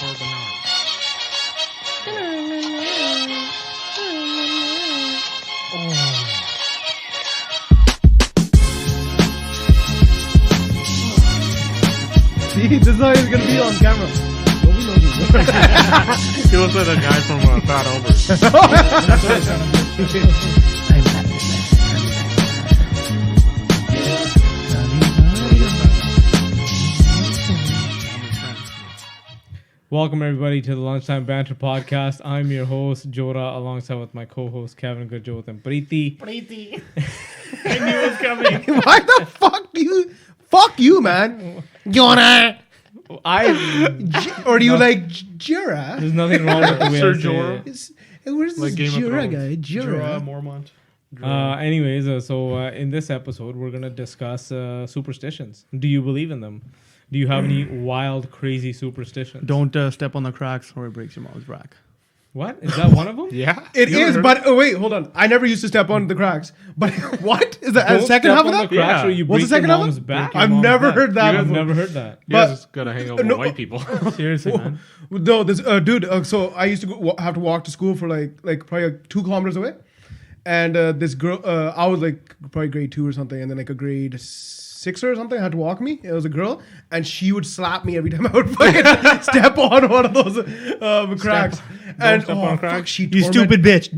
or banana. See, this is how he's gonna be on camera. Nobody knows he's He looks like a guy from Fat Albert. Welcome everybody to the Lunchtime Banter Podcast. I'm your host Jora, alongside with my co-host Kevin Gurjot and Preeti. Preeti. I knew it was coming. Why the fuck do you? Fuck you, man. Jora. Or do you like Jura? There's nothing wrong with the way Sir I say Jorah? it. Where's Like this Game of Jura Thrones. guy? Jura. Mormont. Anyways, in this episode, we're gonna discuss superstitions. Do you believe in them? Do you have any wild, crazy superstitions? Don't step on the cracks or it breaks your mom's back. What? Is that one of them? Yeah. It You ever is, heard- but wait, hold on. I never used to step on the cracks. But what is that? A Don't second step half on of the that? cracks Yeah. or you What's break the second your half of mom's it? back. I've never heard that. I've before. never heard that. You but- guys gotta hang out with no- white people. Seriously, man. No, this dude. So I used to have to walk to school for like probably 2 kilometers away, and this girl. I was like probably grade 2 or something, and then like a grade 6 or something had to walk me. It was a girl, and she would slap me every time I would fucking step on one of those cracks. And step on cracks. fuck, she You stupid bitch.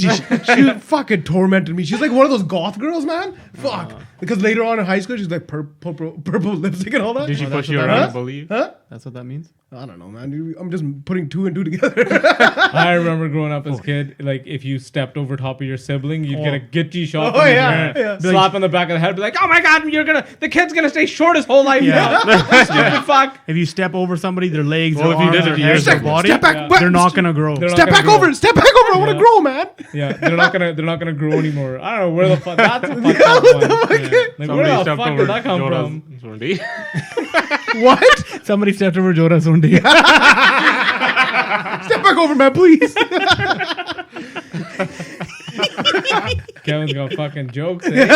she fucking tormented me. She's like one of those goth girls, man. Fuck. Because later on in high school, she's like purple lipstick and all that. Did she Oh, push that's you what around that and believe? Huh? That's what that means? I don't know, man. I'm just putting 2 and 2 together. I remember growing up as a kid, like if you stepped over top of your sibling, you'd get a gitchy shot Oh, from your yeah, parent, yeah. slap on the back of the head, be like, "Oh my god, the kid's gonna stay short his whole life." Yeah. now." Stupid fuck. If you step over somebody, their legs, Well, their if you arms, did it their to head, yours, their like, body, Step back. Yeah. they're not gonna grow. They're not Step gonna back grow. over. Step back over. I want to Yeah. grow, man. Yeah, they're not gonna grow anymore. I don't know where the fuck that's a fucked Yeah, up what one. the fuck? Yeah. Like Somebody where the stepped fuck over did that come Jora's from? Sundi. What? Somebody stepped over Jora Sundi. Step back over, man, please. Kevin's got fucking jokes. Eh?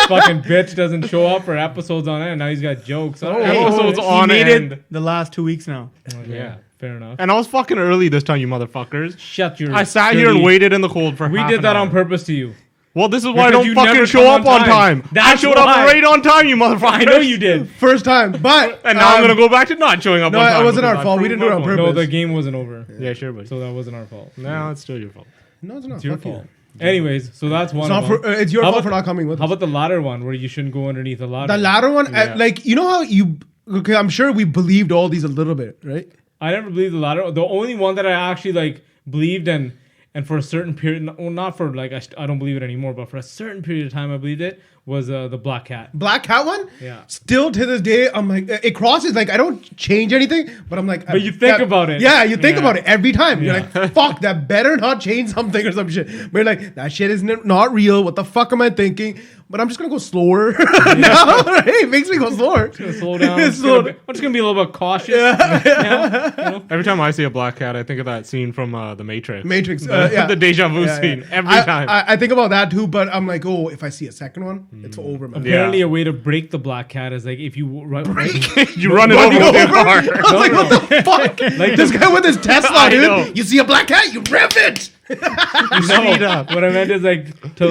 Fucking bitch doesn't show up for episodes on end. Now he's got jokes. Oh, Episodes on He made end. it the last 2 weeks now. yeah, fair enough. And I was fucking early this time, you motherfuckers. Shut your. I sat here and dirty- waited in the cold for We half did an that hour. on purpose to you. Well, this is why I Because don't you fucking never show come up on on time. time. I That's showed up why. right on time, you motherfuckers. I know you did. First time, but And now I'm gonna go back to not showing up No, on time. it wasn't because our I fault. We proved didn't do it on my point. purpose. No, the game wasn't over, Yeah, sure, but so that wasn't our fault. no, it's still your fault. No, it's not. It's your Fuck you. fault. Anyways, so that's one. It's not of them. for. It's your How fault about for not coming with How us. about the ladder one, where you shouldn't go underneath the ladder? The latter one, Yeah. like you know how you. Okay, I'm sure we believed all these a little bit, right? I never believed the ladder. The only one that I actually like believed and for a certain period, well, not for like I don't believe it anymore, but for a certain period of time I believed it was the black cat. Black cat one. Yeah. Still to this day, I'm like, it crosses. Like I don't change anything, but I'm like. But you think about it. Yeah, you think Yeah. about it every time. You're Yeah. like, fuck, that better not change something or some shit. But you're like, that shit is not real. What the fuck am I thinking? But I'm just gonna go slower now. Right? It makes me go slower. Slow down. I'm just gonna be a little bit cautious. Every time I see a black cat, I think of that scene from The Matrix. Matrix. The deja vu Yeah, scene. yeah. Every time. I think about that too, but I'm like, oh, if I see a second one, it's over, man. Apparently, Yeah. a way to break the black cat is like if you you run it Running over with your over? car. I was like, what the fuck? Like This guy with his Tesla, I dude. know. You see a black cat, you rev it. Speed up. What I meant is like to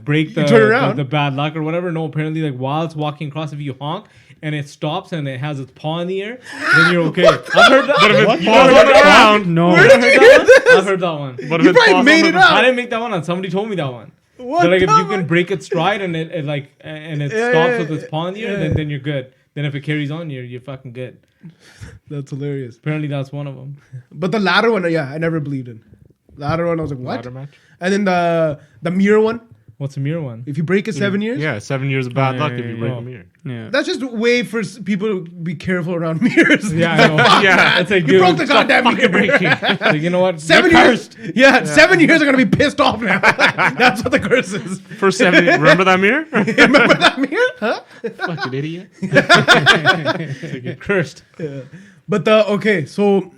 break the turn around. the bad luck or whatever. No, apparently like while it's walking across, if you honk and it stops and it has its paw in the air, then you're okay. I've heard that. But if What? it's paws on the ground, No. Where did you hear this? I've heard that one. but if You it's probably paws on made the it ground- up. I didn't make that one on. Somebody told me that one. What That like if the you can fuck? break its stride and it like and it Yeah, stops yeah, with its paw in the air, yeah. then you're good. Then if it carries on, you're fucking good. That's hilarious. Apparently that's one of them. But the latter one, yeah, I never believed in. Latter one, I was like, what? Ladder match? And then the mirror one, What's a mirror one? if you break it 7 years, Yeah, 7 years of bad Oh, luck yeah, if you yeah, break yeah. a mirror. Yeah. that's just a way for people to be careful around mirrors. Yeah, I know. Yeah. It's like You broke the stop goddamn fucking mirror. breaking. Like, you know what? 7 You're years. cursed. Yeah, 7 years are gonna be pissed off now. That's what the curse is. For 7 remember that mirror? Remember that mirror? Huh? Fucking idiot. Like, you're cursed. But so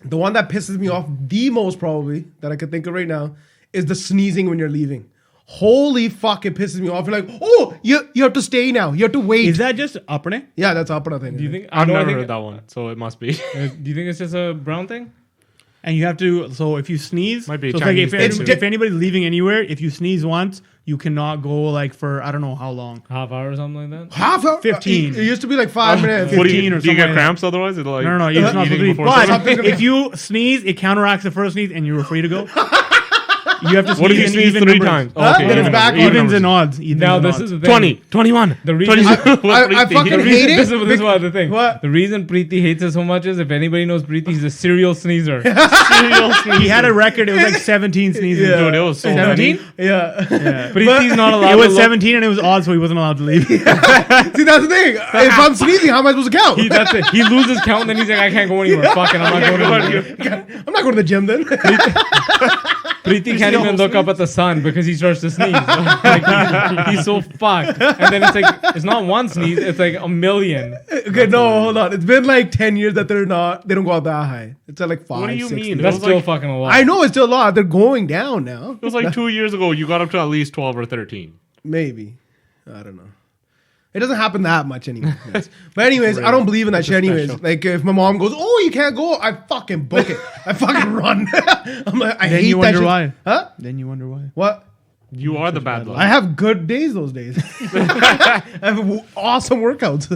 the one that pisses me off the most probably that I could think of right now is the sneezing when you're leaving. Holy fuck, it pisses me off. You're like, oh, you have to stay now. You have to wait. Is that just apne? Yeah, that's Apna thing. Do you think? I've no, I never think- heard that one, so it must be. Do you think it's just a brown thing? And you have to. So if you sneeze, Might be a so it's like Chinese thing, too. if anybody's leaving anywhere, if you sneeze once, you cannot go like for I don't know how long. Half hour or something like that? Half hour? 15. It used to be like 5 minutes. What do 15 you or do? You something get like cramps otherwise? It's like No, you're not supposed to eating leave. before But something? if you sneeze, it counteracts the first sneeze, and you're free to go. You have to sneeze What if you in sneeze even 3 numbers. times? Huh? Then it's back on Evens numbers. and odds. Evens Now and this odds. is the thing. 20, 21. The reason 22. I fucking hate it. This is what the thing. What? The reason Preeti hates it so much is if anybody knows Preeti, he's a serial sneezer. He had a record. It was like 17 sneezes. Yeah. Dude, it was so 17? many. Yeah. Yeah. Preeti's not allowed It was to look- 17 and it was odd, so he wasn't allowed to leave. See, that's the thing. If I'm sneezing, how am I supposed to count? That's it. He loses count and then he's like, I can't go anywhere. Fucking, I'm not going anywhere. I'm not going to the gym then. Preeti can't even look up at the sun because he starts to sneeze. Like, he's so fucked. And then it's like, it's not one sneeze, it's like a million. Okay, no, hold on. It's been like 10 years that they don't go out that high. It's at like 5. What do you 6. mean? That's It was still like- fucking a lot. I know it's still a lot. They're going down now. It was like 2 years ago. You got up to at least 12 or 13. Maybe. I don't know. It doesn't happen that much anymore. But anyways, I don't believe in that It's shit anyways. special. Like if my mom goes, oh, you can't go, I fucking book it. I fucking run. I'm like, I Then hate you that wonder shit. why. Huh? Then you wonder why. What? You are the bad luck. I have good days those days. I have awesome workouts.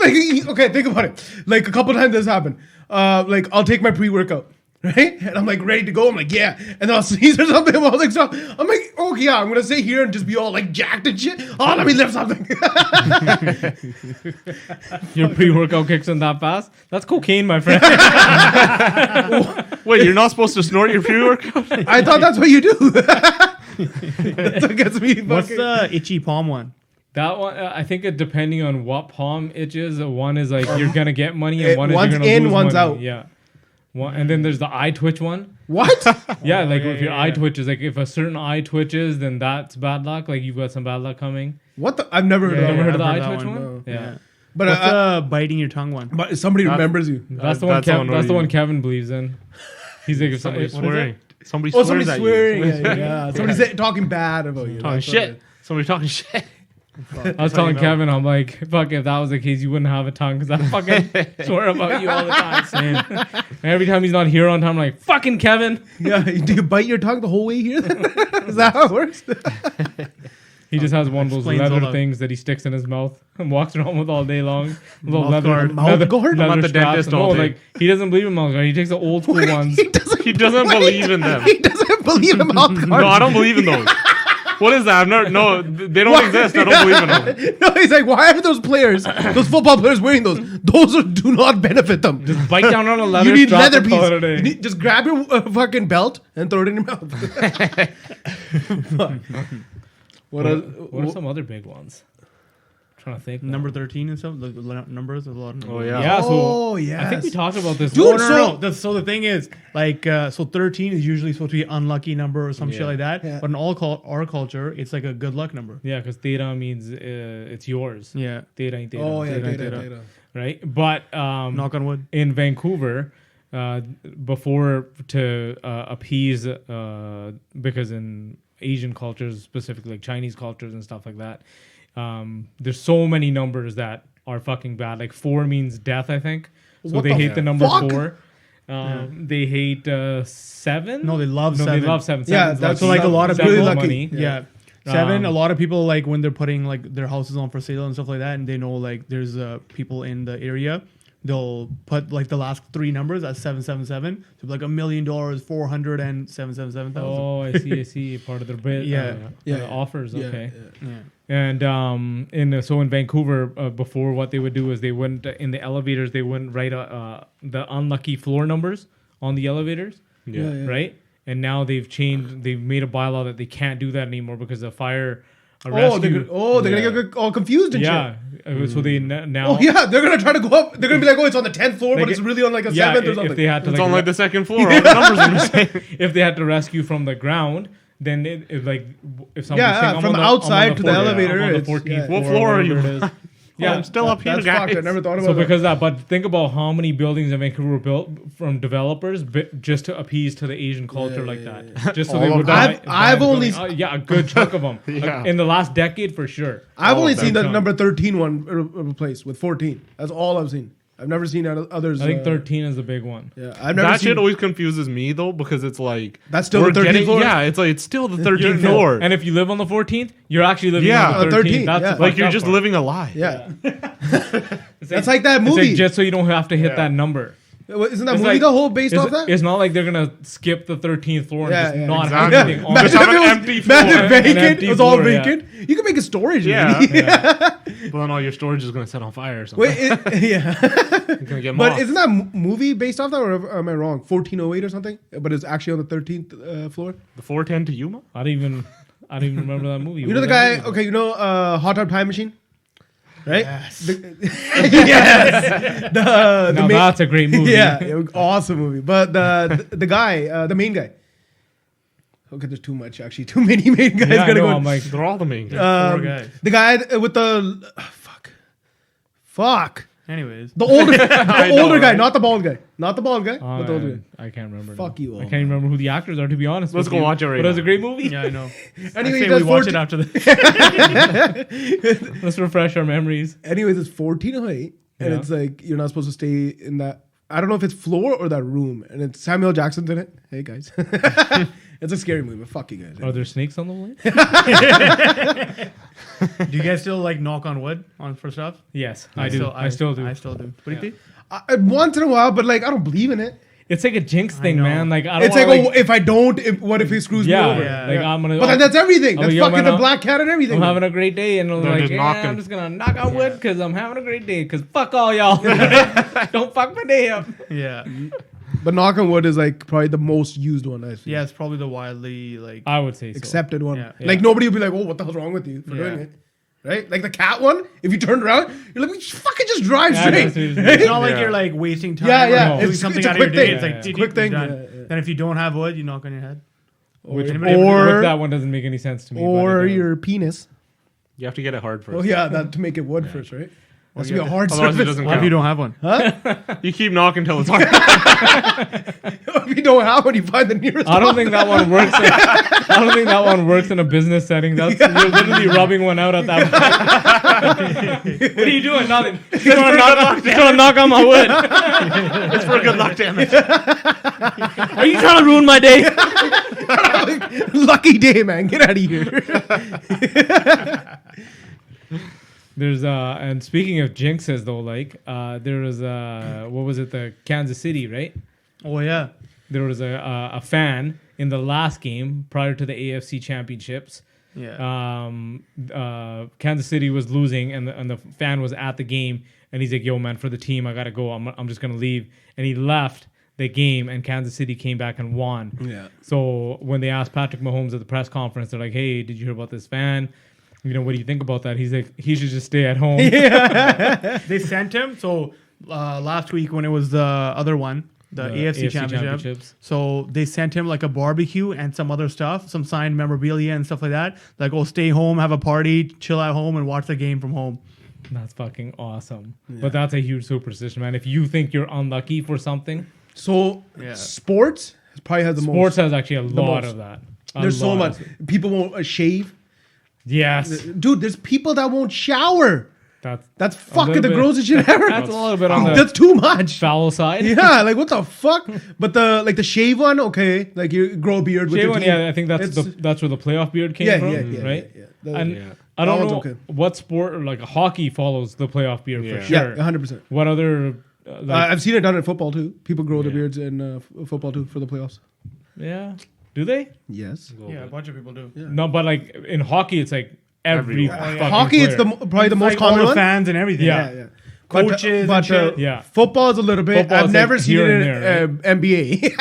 Like, okay, think about it. Like a couple times this happened. Like I'll take my pre-workout, right? And I'm like ready to go. I'm like, yeah. And then I'll sneeze or something. I'm like, so I'm like, oh yeah, I'm gonna sit here and just be all like jacked and shit. Oh, let me lift something. Your pre-workout kicks in that fast? That's cocaine, my friend. Wait, you're not supposed to snort your pre-workout? I thought that's what you do. That's what gets me What's fucking. the itchy palm one? That one, I think it depending on what palm itches. One is like you're gonna get money, and It- one is one's you're gonna in, lose one's money. out. Yeah. One, and then there's the eye twitch one. What? Yeah, like if your yeah, eye yeah. twitches, like if a certain eye twitches, then that's bad luck. Like you've got some bad luck coming. What the? I've never heard You of ever that. heard of the I've eye heard that twitch one. one? Yeah. But What's the biting your tongue one? but somebody remembers you. That's the one. That's the one That's the where one you- Kevin believes in. He's like, if Somebody's what is it? swearing. Somebody Oh, swears somebody's at swearing. you. Yeah. Somebody's talking bad about you. Talking That's what shit. it Somebody talking shit. I was telling Kevin, I'm like, fuck, if that was the case, you wouldn't have a tongue because I fucking swear about you all the time. And every time he's not here on time, I'm like, fucking Kevin. is. Yeah. Do you bite your tongue the whole way here? Is that how it works? He just has one of those Explains all leather the- things that he sticks in his mouth and walks around with all day long. Little Mouth leather, guard. Mouth leather, guard? leather I'm at the straps. dentist No, all day. like he doesn't believe in mouth guard. He takes the old school ones. He doesn't believe in them. He doesn't believe in mouth guard. No, I don't believe in those. What is that? I've never. No, they don't exist. I don't believe in them. No, he's like, why are those players, those football players wearing those? Those do not benefit them. Just bite down on a leather You need strap leather and piece. call it a day. You need- just grab your fucking belt and throw it in your mouth. What else? What are some other big ones? trying to think. now. Number 13 and stuff. The numbers, a lot of numbers. Oh yeah. Yeah, so Oh, yes. I think we talked about this. Dude, one. So the thing is, like, so 13 is usually supposed to be unlucky number or some shit Yeah. like that. Yeah. But in our culture, it's like a good luck number. Yeah, because theta means it's yours. Yeah. Theta ain't theta. Oh, yeah. Theta ain't Data, theta. data. Right? But Knock on wood. in Vancouver, before to appease, because in Asian cultures, specifically like Chinese cultures and stuff like that, there's so many numbers that are fucking bad. Like 4 means death, I think. So What they the hate the number fuck? 4. They hate 7. No, they love No, 7. they love 7. Yeah, Seven's that's So lucky. like a lot of Seven's really people, lucky. money. yeah. 7, a Um, lot of people like when they're putting like their houses on for sale and stuff like that, and they know like there's people in the area, they'll put like the last 3 numbers as 777, so like $1 million, 400 and 777,000. Oh, I see. Part of their bid. Yeah. Yeah. Offers. Yeah, Okay. yeah. Yeah. And in Vancouver, before what they would do is they wouldn't in the elevators they wouldn't write the unlucky floor numbers on the elevators, Yeah. right? And now they've made a bylaw that they can't do that anymore because the fire. Oh, rescue, they're gonna get all confused and yeah. shit. So they now. Oh yeah, they're gonna try to go up. They're gonna be like, oh, it's on the 10th floor, Like but it's really on like a Yeah, 7th or if something. they had to It's like, on like the second floor. All the numbers are the same. if they had to rescue from the ground, then it like if somebody's Yeah, saying, I'm from on the, outside I'm on to the elevator, I'm on the it's- 14th yeah. floor, What floor are you whatever it is. Yeah, I'm still up here, That's guys. fucked. I never thought about So that. because of that, but think about how many buildings in Vancouver were built from developers just to appease to the Asian culture like that. Just so they All would of buy. them. I've only- yeah, a good chunk of them Yeah. in the last decade for sure. I've all only of seen the them. number 13 one replaced with 14. That's all I've seen. I've never seen others. I think 13 is the big one. Yeah, I've never That seen. shit always confuses me though because it's like That's still we're the 13th getting- floor? Yeah, it's like it's still the 13th You're- floor. And if you live on the 14th, you're actually living Yeah, on the 13th. 13th, That's yeah. the like fucked you're up just part. living a lie. Yeah, It's that's like that it's movie. like just so you don't have to hit Yeah. that number. Isn't that It's movie like- the whole based off that? It's not like they're gonna skip the 13th floor and Yeah, just yeah, not exactly. have anything on Just it. have if an it was- empty floor. imagine An vacant. empty It was all floor, yeah. vacant. You can make a storage. Yeah. maybe. But then all your storage is going to set on fire or something. Wait, yeah. You're going to get But moths. isn't that movie based off that, or am I wrong? 1408 or something? But it's actually on the 13th floor. the 410 to Yuma? I don't even remember that movie. You know What the was guy? that movie? Okay, you know Hot Tub Time Machine, right? Yes. Yes. The Now that's a great movie. Yeah, awesome movie. But the guy, the main guy. Okay, there's too much actually. Too many main guys Yeah, I gonna know, go. I'm like, They're all the main guys. Poor guys. The guy with the fuck. Anyways, The older, I the know, older guy, right? not the bald guy, not the bald guy, but the older guy. I can't remember. Fuck now. you all, I can't even remember who the actors are, to be honest. Let's with go you. watch it right But it was now. a great movie. yeah, I know. Anyway, I say that's we watch 14 it after this. Let's refresh our memories. Anyways, it's 1408, and Yeah. it's like you're not supposed to stay in that. I don't know if it's floor or that room, and it's Samuel Jackson's in it. Hey guys, it's a scary movie. But fuck you guys. Are there snakes on the way? Do you guys still like knock on wood for stuff? Yes, I do. I still do. I still do. What do you think? Once in a while, but like I don't believe in it. It's like a jinx thing, know. man. Like I don't. It's like, wanna, oh, if I don't, what if he screws yeah, me over? Yeah. like I'm gonna. But then that's everything. I'm That's like, yo, fucking man, the black cat and everything. I'm having a great day, and I'm They're like, just yeah, knocking. I'm just gonna knock on wood because I'm having a great day. Because fuck all y'all, don't fuck my day up. Yeah. But knock on wood is like probably the most used one I've seen. Yeah, it's probably the widely like. I would say so. Accepted one. Yeah. Like nobody will be like, oh, what the hell's wrong with you for Yeah. doing it? Right? Like the cat one, if you turned around, you're like, fucking just drive Yeah, straight. that's what it is. It's not like Yeah. you're like wasting time. Yeah, yeah. Or doing It's- something it's a out of your quick day. thing. It's like Yeah, did quick you- thing. done. Yeah, yeah. Then if you don't have wood, you knock on your head. Which, Anybody ever do or- that one doesn't make any sense to me. but Or it does. your penis. You have to get it hard first. Oh yeah, that to make it wood first, right? Has to be a yeah. hard Otherwise it surface. doesn't What if you don't have one? You keep knocking till it's hard. If you don't have one, you find the nearest. I don't one. think that one works. I don't think that one works in a business setting. That's you're literally rubbing one out at that point. What are you doing? Nothing. Just gonna knock on my wood. It's for good luck, damn it. Are you trying to ruin my day? Lucky day, man. Get out of here. There's and speaking of jinxes though, like there was what was it, the Kansas City, right? Oh yeah. There was a fan in the last game prior to the AFC Championships. Yeah. Kansas City was losing, and the fan was at the game, and he's like, "Yo, man, for the team, I gotta go. I'm just gonna leave." And he left the game, and Kansas City came back and won. Yeah. So when they asked Patrick Mahomes at the press conference, they're like, "Hey, did you hear about this fan? You know, what do you think about that?" He's like, "He should just stay at home." They sent him. So last week when it was the other one, the AFC Championship. Championships. So they sent him like a barbecue and some other stuff, some signed memorabilia and stuff like that. Like, oh, stay home, have a party, chill at home, and watch the game from home. That's fucking awesome. But that's a huge superstition, man. If you think you're unlucky for something, So Yeah. sports probably has the sports most. has actually a lot most. of that. There's so lot. much. People won't shave. Yes. Dude, there's people that won't shower. That's fucking little the bit- grossest shit ever. That's a little bit on the That's too much. foul side. Yeah, like what the fuck? But the shave one, okay. Like you grow a beard with Shave your one, teeth. yeah, I think that's It's- that's where the playoff beard came yeah, from, yeah, yeah, right? yeah, yeah. The- And Yeah. I don't That know one's okay. what sport, or like hockey follows the playoff beard Yeah. for sure. yeah, 100%. What other? Like, I've seen it done in football too. People grow the Yeah. beards in football too for the playoffs. yeah, do they? Yes. Yeah, a bunch of people do. Yeah. No, but like in hockey, it's like every Everyone. fucking Hockey, it's player. probably the most Like all common the one. fans and everything. Yeah. Yeah. Coaches and shit. Yeah. Football is a little bit. Football I've is never like seen here it and in there, NBA.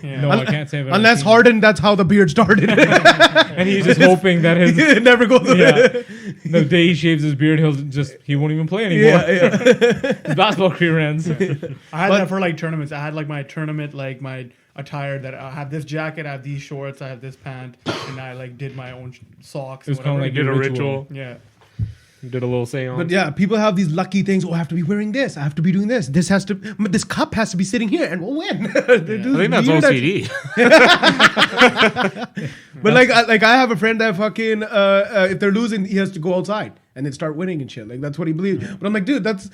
Yeah. No, I can't say. I've ever Unless seen Harden, that's how the beard started. it. And he's just hoping that his it never goes. the day he shaves his beard, he won't even play anymore. Yeah, His basketball career ends. I had But- that for like tournaments. I had like my tournament, like my attire that I have this jacket, I have these shorts, I have this pant, and I like did my own socks. It was and kind of whatever. like Did your a ritual. Yeah. Did a little seance. But yeah, people have these lucky things. Oh, I have to be wearing this. I have to be doing this. This cup has to be sitting here, and we'll win. I think that's OCD. But I have a friend that fucking if they're losing, he has to go outside and then start winning and shit. Like that's what he believes. But I'm like, dude, that's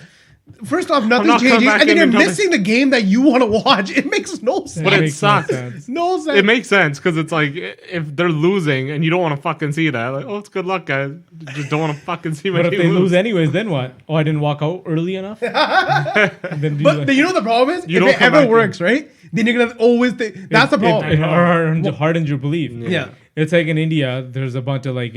first off, nothing's not coming changing, back and then in you're and tell me- missing the game that you want to watch. It makes no sense. But it makes no sucks. sense. No sense. It makes sense because it's like if they're losing and you don't want to fucking see that, like, oh, it's good luck, guys. Just don't want to fucking see my But if team they lose lose. anyways, then what? Oh, I didn't walk out early enough. Then do But you know the problem is, You if don't it come ever back in. works, right? Then you're gonna always think that's the problem. It hardens your belief. Yeah. It's like in India, there's a bunch of like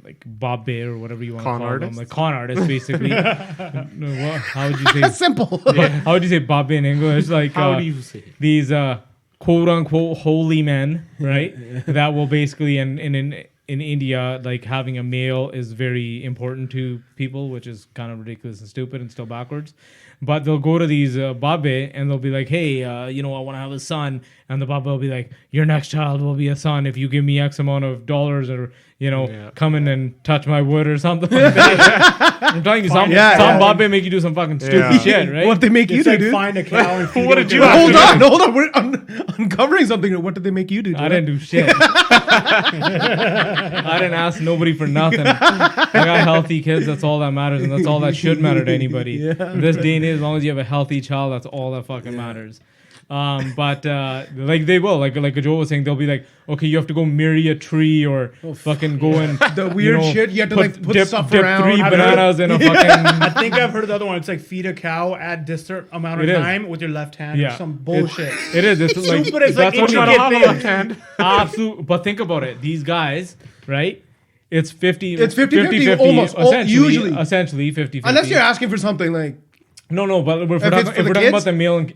like Bob Bay or whatever you want to Con call artists? them, like con artists, basically. How would you say? Simple. How would you say Bob Bay in English? Like How do you say it? these quote unquote holy men, right? That will basically in India, like having a male is very important to people, which is kind of ridiculous and stupid and still backwards. But they'll go to these Babe and they'll be like, hey, I want to have a son. And the Babe will be like, your next child will be a son if you give me X amount of dollars or, come in and touch my wood or something like that. I'm telling you, some Babe make you do some fucking stupid Yeah. shit, right? What they make you It's do, like dude? find a cow and feed What it did to you it. have Hold on. We're uncovering something. What did they make you do? I didn't do shit. I didn't ask nobody for nothing. I got healthy kids. That's all that matters, and that's all that should matter to anybody. In this day and age, as long as you have a healthy child, that's all that fucking matters. But like they will, like Joe was saying, they'll be like, okay, you have to go marry a tree or fucking go and The weird shit you have to like put stuff around. 3 I've bananas in a fucking. I think I've heard of the other one. It's like feed a cow at this certain amount of It is. time with your left hand Yeah. or some bullshit. It is. It's like Stupid as, like, that's what I intricate don't have a left hand. Absolutely. But think about it. These guys, right? It's 50. It's 50-50 almost, usually. Essentially 50-50. Unless you're asking for something like No, but if it's we're for talking the about kids? the male and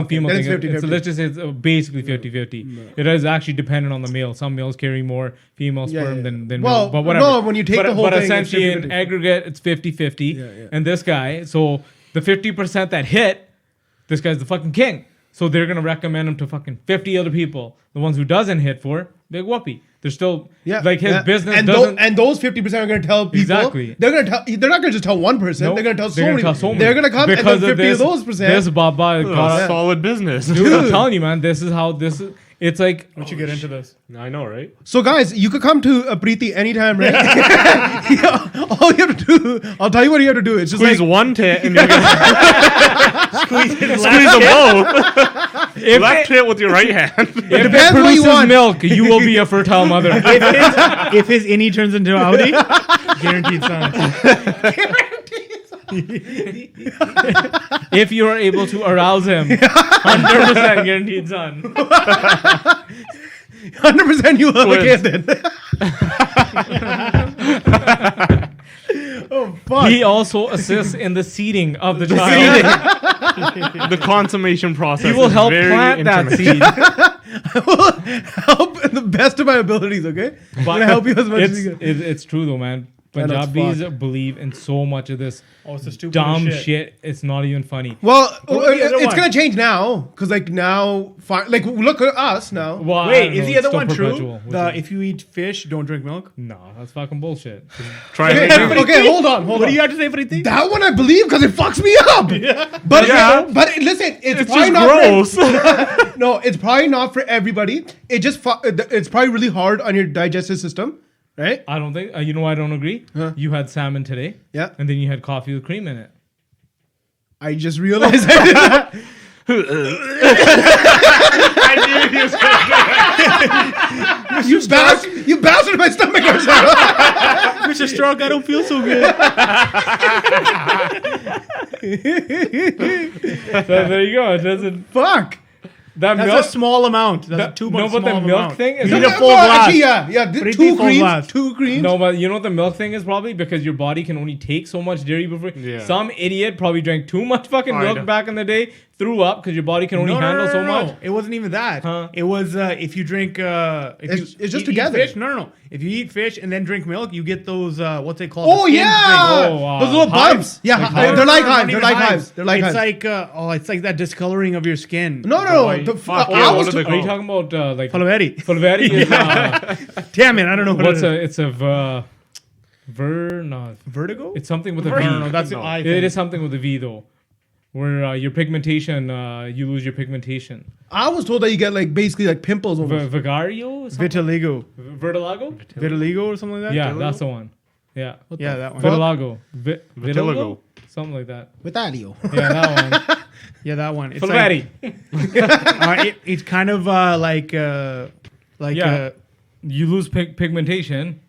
female then thing, it's 50-50. so let's just say it's basically 50-50. It is actually dependent on the male. Some males carry more female sperm than Well, male, but whatever. no, when you take the whole but thing, it's essentially in 50-50. aggregate, it's 50-50. Yeah. And this guy, so the 50% that hit, this guy's the fucking king. So they're going to recommend him to fucking 50 other people. The ones who doesn't hit for, big whoopee. They're still, like his business and doesn't. and those 50% are going to tell people. Exactly. They're going to tell. They're not going to just tell one person. Nope, they're going to tell so gonna many. tell so many. They're going to come and Because then of 50 of those percent. This Baba got Solid business. Dude, I'm telling you, man, this is how this is. It's like Once you get into this. I know, right? So guys, you could come to Preeti anytime, right? Yeah, all you have to do, I'll tell you what you have to do. It's just Squeeze like, one tit and you're gonna squeeze them both. Left tit with your right hand. if it depends what you produces want. milk, you will be a fertile mother. If his innie turns into Audi, guaranteed son. If you are able to arouse him, 100% guaranteed son. 100% you will. Okay, then. Oh fuck! He also assists in the seeding of the child. The consummation process. He will is help very plant that intimate. seed. I will help in the best of my abilities. Okay, I'm gonna help you as much as you can. It's true though, man. I know, it's Punjabis fucked. believe in so much of this Oh, it's a stupid dumb shit. It's not even funny. Well, What was the other it's one? gonna change now because like now, like look at us now. Well, I Wait, don't is know, the it's other still one true? perpetual, which is- If you eat fish, don't drink milk. No, that's fucking bullshit. Try Okay, it again. okay, hold on. What do you have to say, Preeti? That one I believe because it fucks me up. But but listen, it's just probably gross. not. No, it's probably not for everybody. It's probably really hard on your digestive system, right? I don't think. You know why I don't agree? You had salmon today. Yeah. And then you had coffee with cream in it. I just realized I did that. You bastard! My stomach hurts. Mr. Strong, I don't feel so good. So there you go. It doesn't. Fuck. That That's milk. a small amount. That's too much. No, but the small milk amount. thing is. You need a not- full glass. Actually, yeah. Pretty Two full creams. glass. Two creams. No, but you know what the milk thing is probably because your body can only take so much dairy before. Yeah. Some idiot probably drank too much fucking I milk know. back in the day, threw up because your body can only handle so much. It wasn't even that. Huh? It was if you drink. It's just eat together. Fish. No. If you eat fish and then drink milk, you get those what's they called? Oh The skin yeah. Oh, wow. Those little Hives. bumps. Yeah, Like they're like No, hives. not They're even like hives. They're like it's hives. like it's like that discoloring of your skin. No. Fuck, I what was are they Are you called? talking about like Fulveri. Fulveri is Damn it, I don't know what what's it is. it's a Vertigo? It's something with a V. No, that's the No. eye It thing. is something with a V though, where your pigmentation, you lose your pigmentation. I was told that you get like basically like pimples over. Vigario? Vitiligo. Vertilago? Vitiligo or something like that? Yeah, Vitiligo? that's the one. Yeah. Yeah, that one. Vitiligo. Vitiligo. Something like that. Vitalio. Yeah, that one. Yeah, that one. It's Fulveri. it's kind of like Yeah. uh, You lose pigmentation.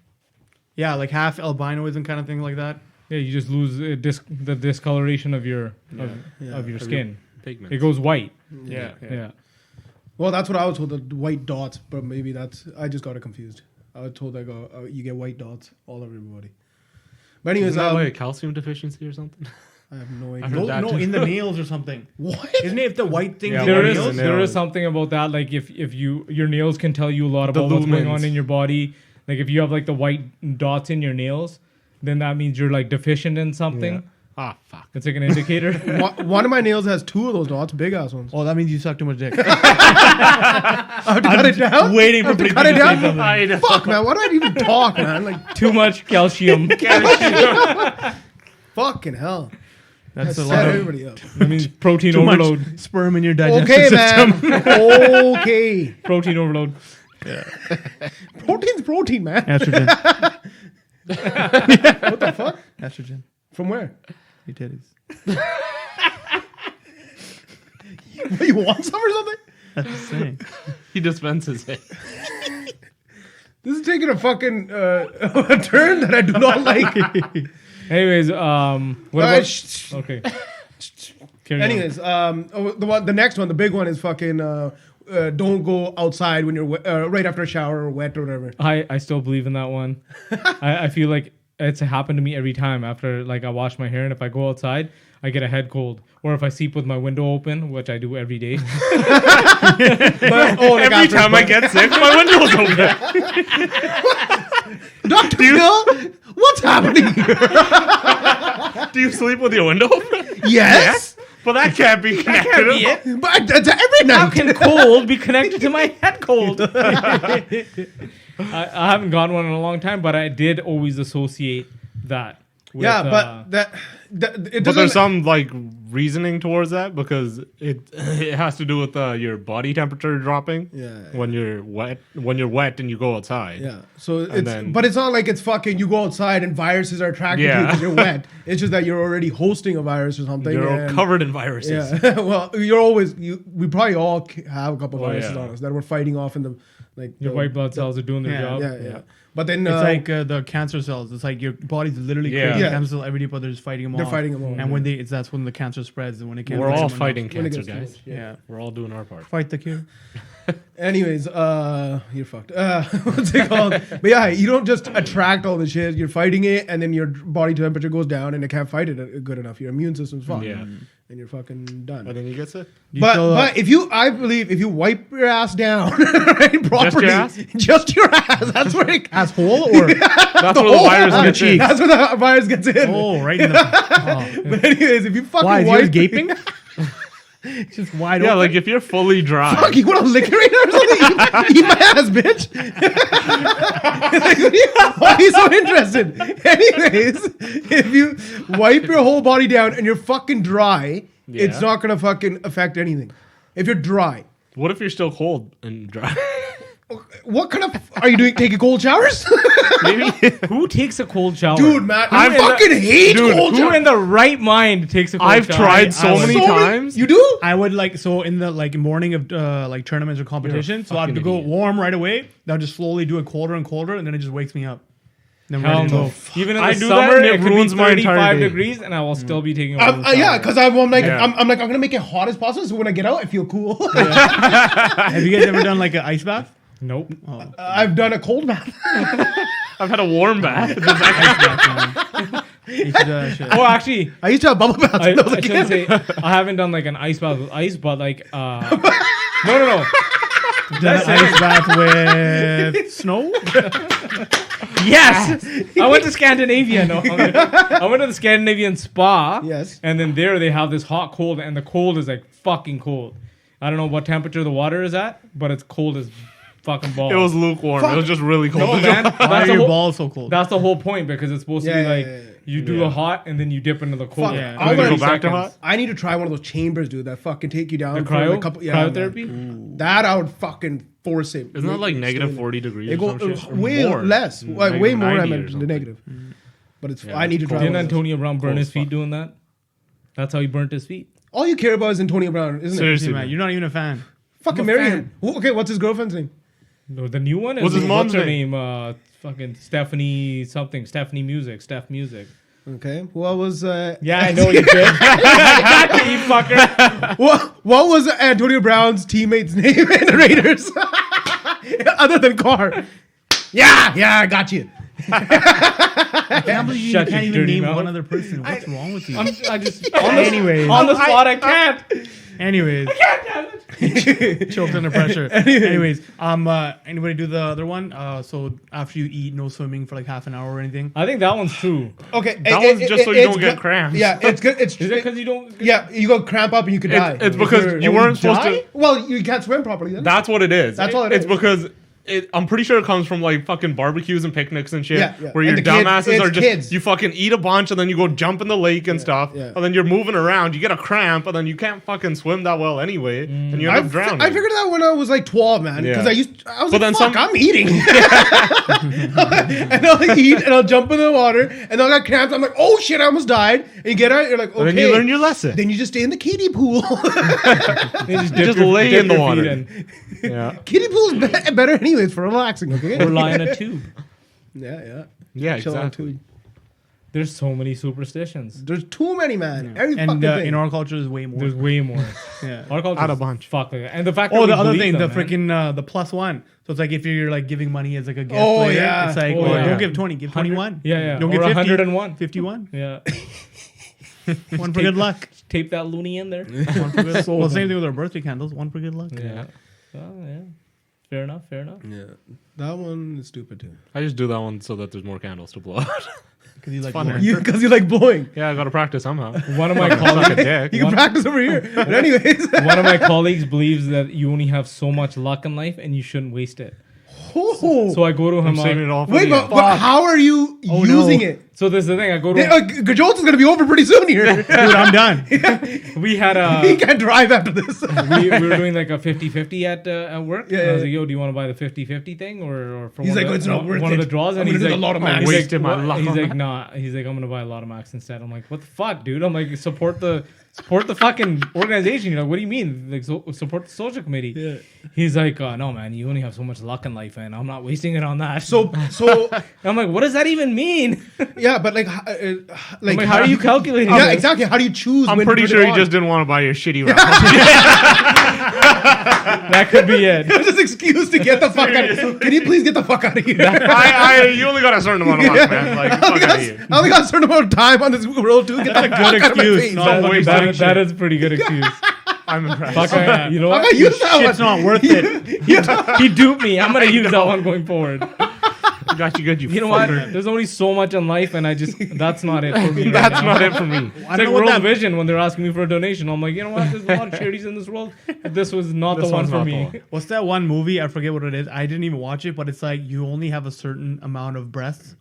yeah, like half albinoism kind of thing like that. Yeah, you just lose the discoloration of your of your skin. Pigment. It goes white. Yeah. Yeah. Well, that's what I was told. The white dots, but maybe that's. I just got it confused. I was told like you get white dots all over your body. But anyways, Isn't that like a calcium deficiency or something? I have no I idea. heard No, that no, too. in the nails or something. What? Isn't it if the white thing Yeah, in There the is nails? there is something about that. Like if your nails can tell you a lot about what's going on lumens. in your body. Like if you have like the white dots in your nails, then that means you're like deficient in something. Ah, fuck. It's like an indicator. One of my nails has two of those dots, big ass ones. Oh, that means you suck too much dick. I have to cut it down. Waiting for I have to Big cut it Big to say down. something. I know. Fuck, man. Why do I even talk, man? Like Too much calcium. fucking hell. That's a Set lot of everybody up. That means protein too overload. much sperm in your digestive Okay, system. man. Okay. Protein overload. Protein's protein, man. Estrogen. What the fuck? Estrogen. From where? Your titties. You want some or something? That's the saying. He dispenses it. This is taking a fucking a turn that I do not like. Anyways, what about? Okay. Carry on. Anyways, the next one, the big one is fucking don't go outside when you're right after a shower or wet or whatever. I still believe in that one. I feel like it's happened to me every time after like I wash my hair, and if I go outside, I get a head cold. Or if I sleep with my window open, which I do every day. Every time I get sick, my window's open. Dr. Phil, what's happening here? Do you sleep with your window open? Yes. Well, that can't be connected. But that's every How night. can cold be connected to my head cold? I haven't gotten one in a long time, but I did always associate that. With, Yeah, but that it But doesn't. there's some like reasoning towards that because it has to do with your body temperature dropping. Yeah. When you're wet and you go outside. Yeah. So it's then- but it's not like it's fucking you go outside and viruses are attracted to you Yeah. because you're wet. It's just that you're already hosting a virus or something. You're all and- covered in viruses. Yeah. Well, you're always we probably all have a couple Oh, viruses yeah. on us that we're fighting off in the like your the- white blood cells are doing their Yeah, job. Yeah. But then It's like the cancer cells. It's like your body's literally Yeah. creating Yeah. cancer cells every day, but they're just fighting them They're off. fighting them off, And when that's when the cancer spreads, and when it can't. We're affect all someone fighting else. when it cancer, gets guys. too much, Yeah. We're all doing our part. Fight the cure. Anyways, you're fucked. What's it called? But yeah, you don't just attract all the shit. You're fighting it, and then your body temperature goes down, and it can't fight it good enough. Your immune system's fucked. Yeah. And you're fucking done. And then you get sick. But I believe if you wipe your ass down right, properly, ass? just your ass, that's where it Asshole or That's where the virus on gets in. That's where the virus gets in. oh, right in the. Oh. But anyways, if you fucking Why is wipe yours gaping? Just wide Yeah, open. like if you're fully dry. Fuck, you want to lick it right now or something? Eat my ass, bitch. Why are you so interested? Anyways, if you wipe your whole body down and you're fucking dry, it's Yeah. not gonna fucking affect anything. If you're dry, What if you're still cold and dry? what kind of are you doing? Taking cold showers, Who takes a cold shower? dude? Man, I'm I fucking hate cold Who showers. in the right mind takes a cold I've shower? tried so many times. You do? I would like so in the like morning of like tournaments or competitions, so I have to fucking go idiot. warm right away. Then I'll just slowly do it colder and colder, and then it just wakes me up. Then I'm Hell ready to no. go. Even in I the do summer, that and it it could ruins be my entire 35 day. degrees, and I will still be taking a cold shower. Yeah, because I'm like Yeah. I'm gonna make it hot as possible, so when I get out, I feel cool. Have you guys ever done like an ice bath? Nope. I've done a cold bath. I've had a warm bath. You should, shit. Oh, actually, I used to have bubble baths. I, when I was a I shouldn't kid. say I haven't done like an ice bath with ice, but like no. Done an ice bath with snow. Yes, I went to Scandinavia. No, I went to the Scandinavian spa. Yes. and then there they have this hot cold, and the cold is like fucking cold. I don't know what temperature the water is at, but it's cold as fucking balls. It was lukewarm. Fuck. It was just really cold. no, man. Why That's are the your whole, balls so cold? that's the whole point because it's supposed to be Yeah, like yeah, yeah. you do the hot and then you dip into the cold. Fuck. Yeah. I We're gonna wanna- go back to hot. I need to try one of those chambers, dude, that fucking take you down The for cryo, a couple. Yeah, man. cryotherapy. That I would fucking force it. Isn't that like Stay negative in there. 40 degrees? It or goes some shit? Or way more. less, like Like way more. I 90 or meant the something. negative, but it's. Yeah, I need to it's try. cold. Didn't one of those. Antonio Brown burn Cold his as feet fuck. doing that? That's how he burnt his feet. All you care about is Antonio Brown, isn't it? Seriously, Hey, man, you're not even a fan. Fucking I'm a marry fan. him. Okay, what's his girlfriend's name? No, the new one is What's his mom's her name? name? Fucking Stephanie something. Stephanie Music. Steph Music. Okay, what was? Yeah, I know you did. Gotcha, you fucker. What was Antonio Brown's teammate's name in the Raiders? Other than Carr. Yeah, I got you. I can't believe you Shut can't your even dirty name mouth. one other person. What's wrong with you? I just Anyways. on the spot. I can't. Anyways, choked under pressure. Anyways, anybody do the other one? So after you eat, no swimming for like half an hour or anything. I think that one's true. Okay, That one's just so you it's don't get good. cramps. Yeah, it's good. It's Is it because you don't? yeah, you go cramp up and you could die. It's because you weren't supposed to. Well, you can't swim properly. Then. That's what it is. That's all it It's is. because I'm pretty sure it comes from like fucking barbecues and picnics and shit. Yeah, yeah. Where And your the kids- dumbasses it's are just kids. you fucking eat a bunch and then you go jump in the lake and stuff. yeah. And then you're moving around. You get a cramp and then you can't fucking swim that well anyway, and you I, end up drowning. I figured that when I was like 12, man, because Yeah. I was But like, then fuck, some- I'm eating. And I'll eat and I'll jump in the water and I'll get cramps. I'm like, oh shit, I almost died. And you get out, you're like, okay. And then you learn your lesson. Then you just stay in the kiddie pool. You just, Just lay in the water. Yeah, Kiddie pool is better anyways for relaxing, okay? Or lie in a tube. Yeah. yeah, Chill out exactly. too. There's so many superstitions. There's too many, man. Every And fucking thing. in our culture, there's way more. There's way more. Yeah. Our culture Add a is bunch. Fuck like that. And the fact that Oh, we the other believe thing, them, the man. freaking the +1. So it's like if you're like giving money as like a gift Oh, later, yeah. it's like Oh, well, yeah. don't give 20, give 21. Yeah. Don't Or give 50, 101. 51. Yeah. One for good luck. Tape that loony in there. One for good. Well, same thing with our birthday candles. One for good luck. Yeah. Oh, yeah. Fair enough. Yeah. That one is stupid too. I just do that one so that there's more candles to blow out. Because you like fun. blowing. Because you like blowing. Yeah, I gotta practice somehow. One of my Suck a colleagues. dick. You can practice over here. But anyways. One of my colleagues believes that you only have so much luck in life and you shouldn't waste it. Oh. So I go to him. I'm saving it all for Wait, the end. but how are you Oh, using no. it? So this is the thing. I go to. Gajols is going to be over pretty soon here. Dude, I'm done. We had he a. can't drive after this. we were doing like a 50-50 at work. Yeah, And I was yeah. like, yo, do you want to buy the 50-50 thing or for He's one like, of the, "It's not one, worth one of it. the draws?" I'm And gonna he's do like, the Lotto "Oh, Max." he's like, Wasted my what?" luck He's on like, that. nah. He's like, I'm gonna buy a Lotto Max instead. I'm like, what the fuck, dude? I'm like, support the fucking organization. You're like, what do you mean? Like, support the social committee. Yeah. He's like, no, man, you only have so much luck in life, and I'm not wasting it on that. So I'm like, what does that even mean? yeah, but like I'm like, how are you calculating? Yeah, this? exactly. How do you choose? I'm when to pretty put sure it he on? just didn't want to buy your shitty round. That could be it. It's just excuse to get the fuck out. Can you please get the fuck out of here? You only got a certain amount of luck, man. Like, fuck out of here. I only got a certain amount of time on this road to get the fuck out of my excuse. face. No. That, waste that- of that is a pretty good excuse. I'm impressed. Fuck, you know I'm what? gonna use that Shit's one. not worth it. He duped me. I'm gonna use that one going forward. Got you good, you You know what? fucker. There's only so much in life, and that's not it for me. That's right now. not it for me. I It's don't like know what World that. Vision when they're asking me for a donation. I'm like, you know what? There's a lot of charities in this world. This was not This the one one's for not the me. one. What's that one movie? I forget what it is. I didn't even watch it, but it's like you only have a certain amount of breath.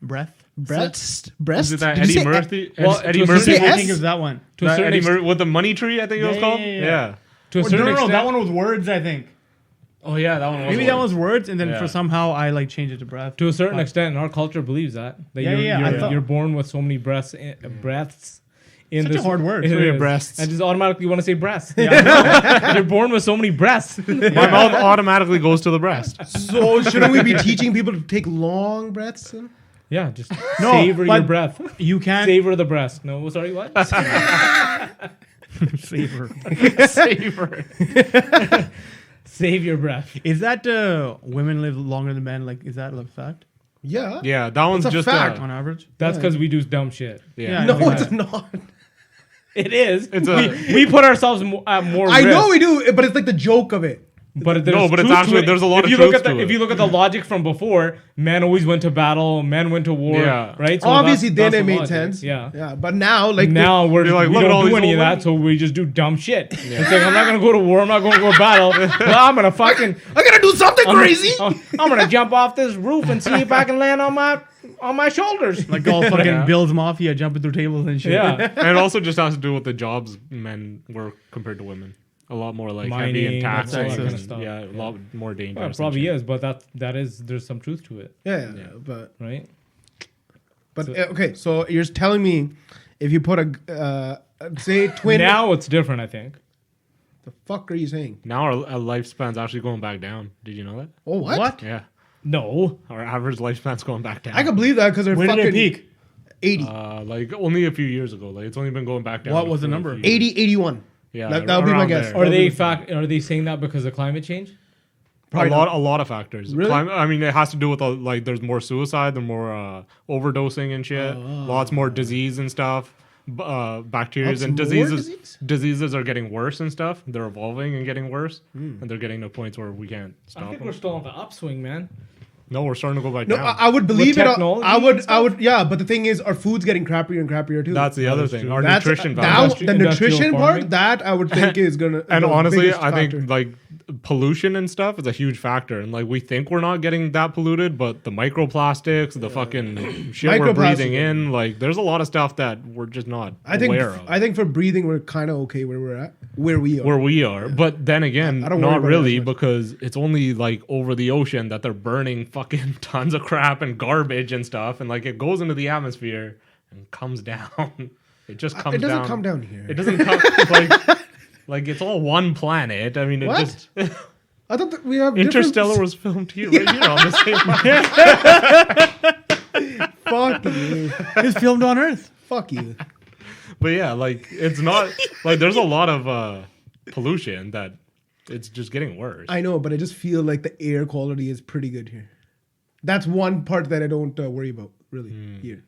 Breast. Is it that Did you Eddie say Murphy? Well, Eddie to a Murphy? certain I S? think it was that one. To a That certain Eddie extent, Murphy with the money tree, I think it was Yeah, called. yeah, yeah. Yeah. to a No, certain no, extent. that one was words. I think Oh yeah, that one was. maybe that was words, and then Yeah. for somehow I like changed it to breath. To a certain But- extent, our culture believes that Yeah, you're, yeah, I you're, thought- you're born with so many breaths in Such a this hard word. It So your is. breasts. I just automatically want to say breasts. You're born with so many breasts. My mouth automatically goes to the breast. So shouldn't we be teaching people to take long breaths? Then? Yeah, just No, savor your but- breath. You can't Savor the breast. No, sorry, what? savor. Savor. Save your breath. Is that women live longer than men? Like, is that a fact Yeah. Yeah, that one's It's a just fact. on average? That's Yeah. because we do dumb shit. Yeah. No, Yeah. it's not. It is. It's we put ourselves at more I risk. know we do, but it's like the joke of it. But there's No, but it's truth to actually- it. there's a lot if of you look truth at the, to If it. you look at the logic from before, men always went to battle, men went to war, Yeah. right? So Obviously, then that's it the made logic. sense. Yeah. Yeah. But now, like, Now we You're like, look at don't all do these any of old that, men. so we just do dumb shit. It's like I'm not gonna go to war. I'm not gonna go to battle. Well, I'm gonna fucking. I gotta do something crazy. I'm gonna jump off this roof and see if I can land on my shoulders. Like all fucking Yeah. Bill's Mafia jumping through tables and shit. Yeah. And it also just has to do with the jobs men work compared to women. A lot more like heavy Mining, and that's taxing. all that kind of and, stuff. yeah, a lot more dangerous. Well, it and probably shit. is, but there's some truth to it, Yeah. Yeah. But right? okay. So you're telling me if you put a say twin. Now it's different, I think. The fuck are you saying? Now our lifespan's actually going back down. Did you know that? Oh, what? Yeah. No, Our average lifespan's going back down. I can believe that because they're Where did fucking it peak? 80. Like only a few years ago. Like it's only been going back down. What was the for a number? few years. 80, 81. Yeah, That would be my around guess. there. Are they saying that because of climate change? A lot of factors. Really? I mean, it has to do with like there's more suicide, there's more overdosing and shit. Lots more disease and stuff. Bacteria Lots and more diseases. Diseases are getting worse and stuff. They're evolving and getting worse, and they're getting to points where we can't I stop think them. we're still on the upswing, man. No, we're starting to go back No, down. I would believe it. technology I and would. stuff? Yeah, but the thing is, our food's getting crappier and crappier too. That's the other That's thing. true. Our That's nutrition now value. the Industrial nutrition farming. part that I would think is gonna. And the honestly, biggest I think factor. like pollution and stuff is a huge factor. And like we think we're not getting that polluted, but the microplastics, the fucking shit we're breathing Microplastic. in, like there's a lot of stuff that we're just not I think aware of. I think for breathing we're kind of okay where we're at, where we are. Where we are, but then again, I don't worry not about it really as much. because it's only like over the ocean that they're burning fucking tons of crap and garbage and stuff, and like it goes into the atmosphere and comes down. It just comes it doesn't down. come down here. It doesn't come like it's all one planet. I mean, it What? just I thought that we have Interstellar was filmed here, right here on the same planet. Fuck you. It's filmed on Earth. Fuck you. But yeah, like it's not like there's a lot of pollution that it's just getting worse. I know, but I just feel like the air quality is pretty good here. That's one part that I don't worry about really here.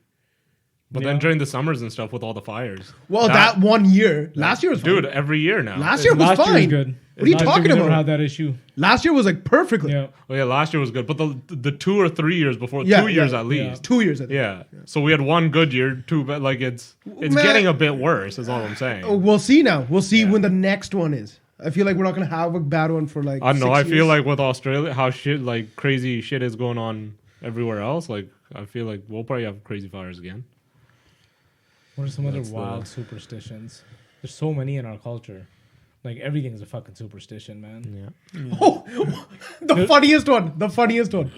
But then during the summers and stuff with all the fires. Well, that 1 year, last year was fine. Dude, every year now. Last year was Last year was fine. good. What are you Last year talking we never about? had that issue. Last year was like perfectly. Yeah. Oh yeah, last year was good, but the 2 or 3 years before, Yeah, 2 years yeah, at least. 2 years. I think. Yeah. So we had one good year, two, but like it's Man. getting a bit worse. Is all I'm saying. Oh, we'll see now. We'll see when the next one is. I feel like we're not gonna have a bad one for like. I don't know. 6 I feel years. like with Australia, how shit like crazy shit is going on everywhere else. Like I feel like we'll probably have crazy fires again. What are some other That's the- wild superstitions? There's so many in our culture. Like everything's a fucking superstition, man. Yeah. Oh, the funniest one. The funniest one.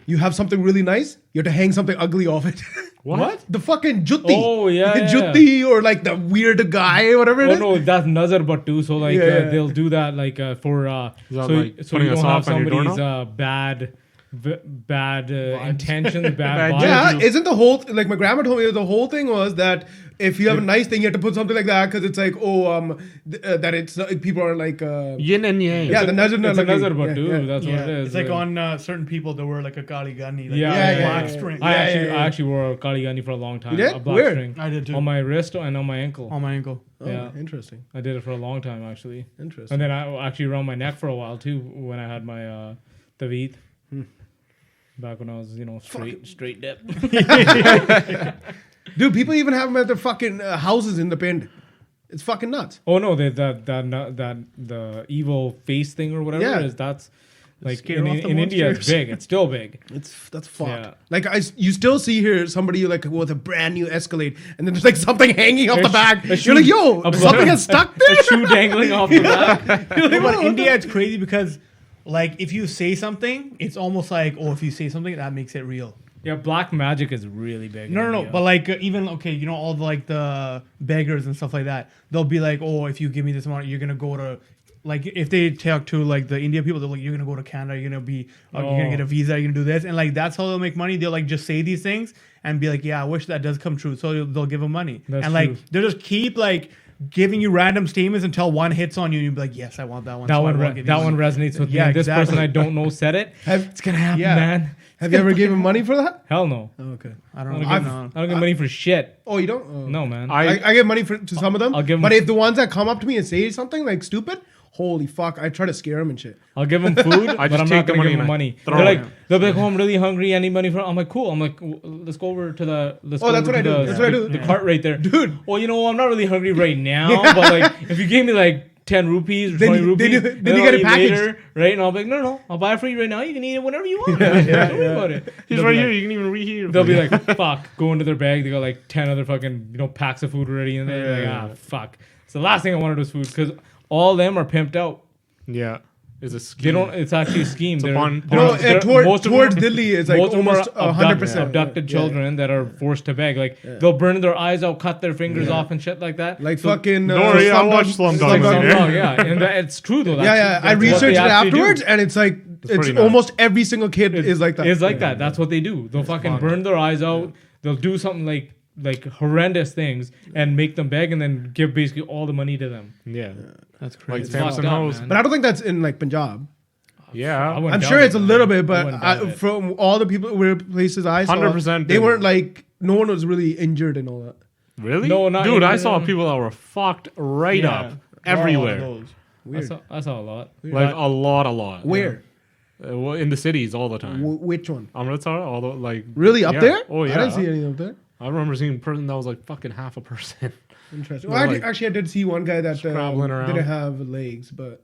You have something really nice. You have to hang something ugly off it. What? The fucking jutti. Oh, yeah, yeah. Jutti or like the weird guy, whatever it Oh is. no, that's nazar too. So like Yeah. they'll do that like for Is that so like so putting you a don't have sock on your somebody's doorknob? bad intentions, bad Bad vibes. Yeah, juju. isn't the whole like my grandma told me the whole thing was that if you have a nice thing, you have to put something like that because it's like that it's people are like Yin and yang. yeah the nazar It's a nazar yeah, too. yeah. That's what it is. It's like on certain people that wear like a Kali Gani. Like Yeah, yeah, black yeah. string. I Yeah, actually yeah, yeah. I actually wore a Kaligani for a long time. You did? A black Where? string. I did too. On my wrist and on my ankle. On my ankle. Oh, Yeah. interesting. I did it for a long time actually. Interesting. And then I actually around my neck for a while too when I had my David. Back when I was, straight dip. Dude, people even have them at their fucking houses in the pinned. It's fucking nuts. Oh no, the evil face thing or whatever Yeah. it is. That's like Scare off the in India, it's monsters. big. It's still big. That's fucked. Yeah. Like you still see here somebody like with a brand new Escalade, and then there's like something hanging off A the sh- back. a You're shoe- like, yo, a- something has stuck there. A shoe dangling off the back. No, but India, it's crazy because, like, if you say something, it's almost like, oh, if you say something, that makes it real. Yeah, black magic is really big. No, in no, no. India. But like, even all the like the beggars and stuff like that, they'll be like, oh, if you give me this amount, you're gonna go to, like, if they talk to like the India people, they're like, you're gonna go to Canada, you're gonna be, you're gonna get a visa, you're gonna do this, and like that's how they'll make money. They'll like just say these things and be like, yeah, I wish that does come true. So they'll give them money, That's and like true. they'll just keep like giving you random statements until one hits on you, and you'll be like, yes, I want that one. that so I one will re- give you that one money. resonates with Yeah, me. This exactly. person I don't know said it. It's gonna happen, Yeah. man. Have you ever given money for that? Hell no. Oh, okay. I I don't don't, know. give, I don't give money for shit. Oh, you don't? Oh. No, man. I give money to some of them. I'll give 'em- but if the ones that come up to me and say something like stupid, holy fuck, I try to scare them and shit. I'll give them food, but just I'm take not the gonna money give them and I money. throw They're it. like, they'll be like, "Oh, I'm really hungry. Any money for?" I'm like, "Cool." I'm like, "Let's go over to the." Let's Oh, go that's over what to I do. the- That's what I the- do. The cart right there, Dude. Well, I'm not really hungry right now, but like, if you gave me like 10 rupees or Then 20 you- rupees, then you I'll get it eat packaged. later, right? And I'll be like, no, I'll buy it for you right now. You can eat it whenever you want. Don't worry about it. He's They'll right be here. like- You can even reheat. They'll be like, fuck, go into their bag. They got like 10 other fucking, packs of food already in there. Like, fuck. So the last thing I wanted was food because all of them are pimped out. yeah, is a scheme. They don't, it's actually a scheme. a They're- pun- they're- No, they're- towards most of them- Delhi, it's like most of them are almost 100%. abducted children that are forced to beg. Like, they'll burn their eyes out, cut their fingers off and shit like that. Like So- fucking. Don't worry, I watched Slumdog It's like Millionaire. Slumdog, yeah. And it's true though. Yeah. I That's what they researched it actually do. afterwards, and it's like it's pretty nuts. almost every single kid is like that. It's like that. That's what they do. They'll fucking burn their eyes out. They'll do something like horrendous things and make them beg and then give basically all the money to them. Yeah, That's like crazy. stamps and fucked up, hoes. man. But I don't think that's in like Punjab. Yeah, I wouldn't I'm doubt sure it, it's a man. little bit, I but wouldn't doubt it. from all the people where places I saw, 100% they did. weren't like no one was really injured and all that. really? No, not Dude, I even- saw people that were fucked right Yeah. up everywhere. Weird. I saw a lot. Like a lot. Where? Well, in the cities all the time. Which one? Amritsar, all the like. Really up yeah. there? Oh yeah. I didn't see any up there. I remember seeing a person that was like fucking half a person. Interesting. They're Well, like actually, I did see one guy that scrabbling around. didn't have legs, but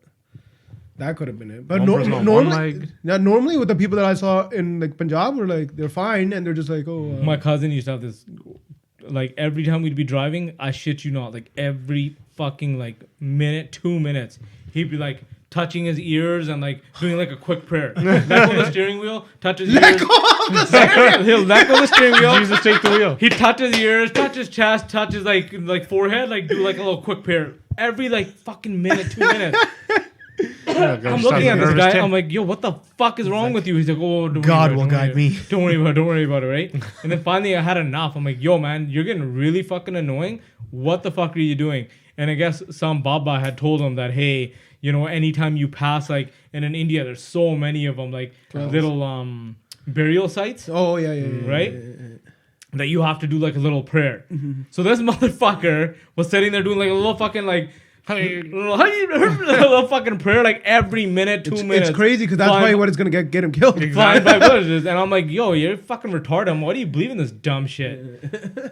that could have been it. But One person on one normally, leg. yeah, normally with the people that I saw in like Punjab were like they're fine and they're just like My cousin used to have this, like every time we'd be driving, I shit you not, like every fucking like minute, 2 minutes, he'd be like touching his ears and like doing like a quick prayer. Let go of the steering wheel, touch his ears. He'll let go of the steering wheel. Jesus, take the wheel. He touches ears, touches chest, touches like forehead, like do like a little quick prayer every like fucking minute, 2 minutes. I'm looking at this guy. I'm like, yo, what the fuck is wrong with you? He's like, oh, don't worry God about it, will don't worry guide me. about it. Don't worry about it, right? And then finally, I had enough. I'm like, yo, man, you're getting really fucking annoying. What the fuck are you doing? And I guess some Baba had told him that, hey, anytime you pass, like, and in India, there's so many of them, like little burial sites, oh yeah. right? That you have to do like a little prayer. So this motherfucker was sitting there doing like a little fucking like. A little fucking prayer like every minute, 2 minutes. It's crazy because that's Flying- probably what is gonna get him killed. flying by villages, and I'm like, yo, you're fucking retarded. Why do you believe in this dumb shit?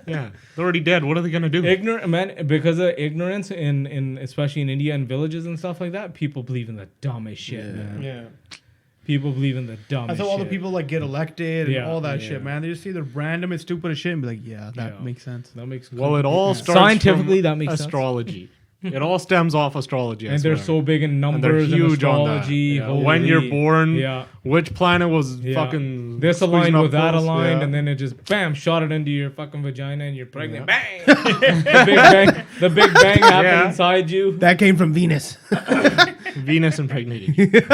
Yeah, they're already dead. What are they gonna do? Ignorant, man, because of ignorance in especially in India and villages and stuff like that, people believe in the dumbest shit, man. Yeah. People believe in the dumbest That's how all the shit. people like get elected and Yeah, all that yeah. shit, man. They just see the random and stupid shit and be like, yeah, that Yeah. makes sense. That makes Well, it all starts Scientifically, from that makes sense. astrology. It all stems off astrology. I and they're swear. so big in And they're numbers and, huge on that. astrology. Yeah. When you're holy- born, yeah. which planet was Yeah. fucking This squeezing aligned up with that close? aligned, Yeah. and then it just bam shot it into your fucking vagina, and you're pregnant. Yeah. Bang! the big bang happened Yeah. inside you. That came from Venus. Venus impregnated.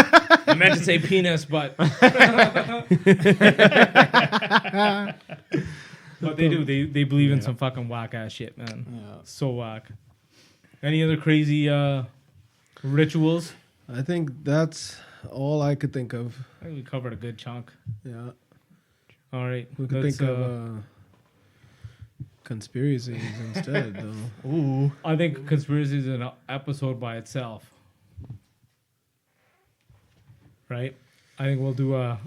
I meant to say penis, but but they do. They believe in some fucking whack ass shit, man. So whack. Any other crazy rituals? I think that's all I could think of. I think we covered a good chunk. Yeah, All right, we could let's, think of conspiracies instead, though. Ooh. I think conspiracy is an episode by itself. Right? I think we'll do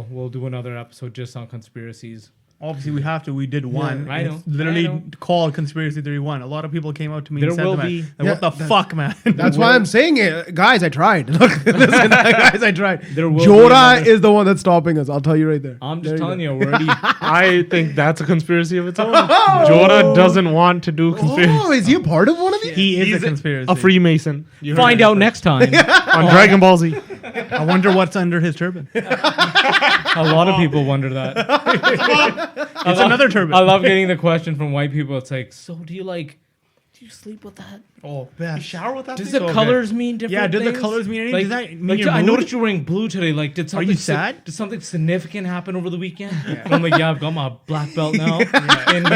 we'll do another episode just on conspiracies. Obviously, we have to. We did one. I and know. it's literally I know. called Conspiracy Theory 1. A lot of people came out to me There and said will that, be- like, Yeah, what the fuck, man? That's why I'm saying it, guys. I tried. Look, listen, guys, I tried. There will be Jorah another- is the one that's stopping us. I'll tell you right there. I'm There just you telling go. you, we're already I think that's a conspiracy of its own. Jorah doesn't want to do conspiracy. Oh, is he a part of one of these? He is He's a conspiracy. A Freemason. You heard find it out next time. on Dragon Ball Z. I wonder what's under his turban. A lot of people wonder that. It's another turban. I love getting the question from white people. It's like, so do you sleep with that? Oh, man. Shower with that Does thing? the So colors mean different Yeah, does the things? colors mean anything? Like, Does that mean like your I mood? noticed you're wearing blue today. Like, did something you sad? Did something significant happen over the weekend? And I'm like, yeah, I've got my black belt now. And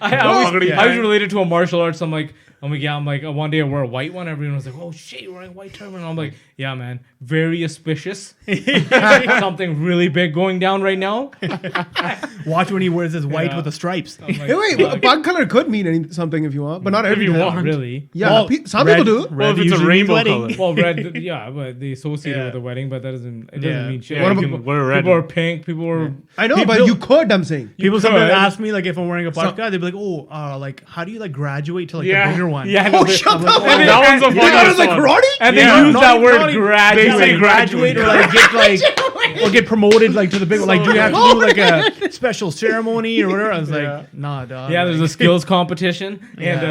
I always related to a martial arts. I'm like, I'm like, yeah. I'm like, one day I wear a white one. Everyone was like, oh shit, you're wearing a white turban. I'm like, yeah, man, very auspicious. Something really big going down right now. Watch when he wears his white Yeah. with the stripes. I'm like, Hey, wait, fuck. bug color could mean something if you want, but not every you time. want. Not really. Yeah, Well, some red- people do. Well, if red it's a usually rainbow means color. wedding. Well, red, yeah, but they associate it Yeah. with the wedding, but that doesn't. It Yeah. doesn't mean shit. Yeah, you people, can wear red. people are pink. People are. I know, People- but you could. I'm saying. People sometimes could. ask me like if I'm wearing a podcast, they'd be like, "Oh, like how do you like graduate to like Yeah. the bigger one?" Yeah. Oh, no, shut I'm up! like, That one's a You thought it was like one. karate? And Yeah. they use Not that even word karate. graduate. They say graduate or like get like or get promoted like to the big one. Like, do you have to do like a special ceremony or whatever? I was like, nah, dog. Yeah, there's a like, skills competition, and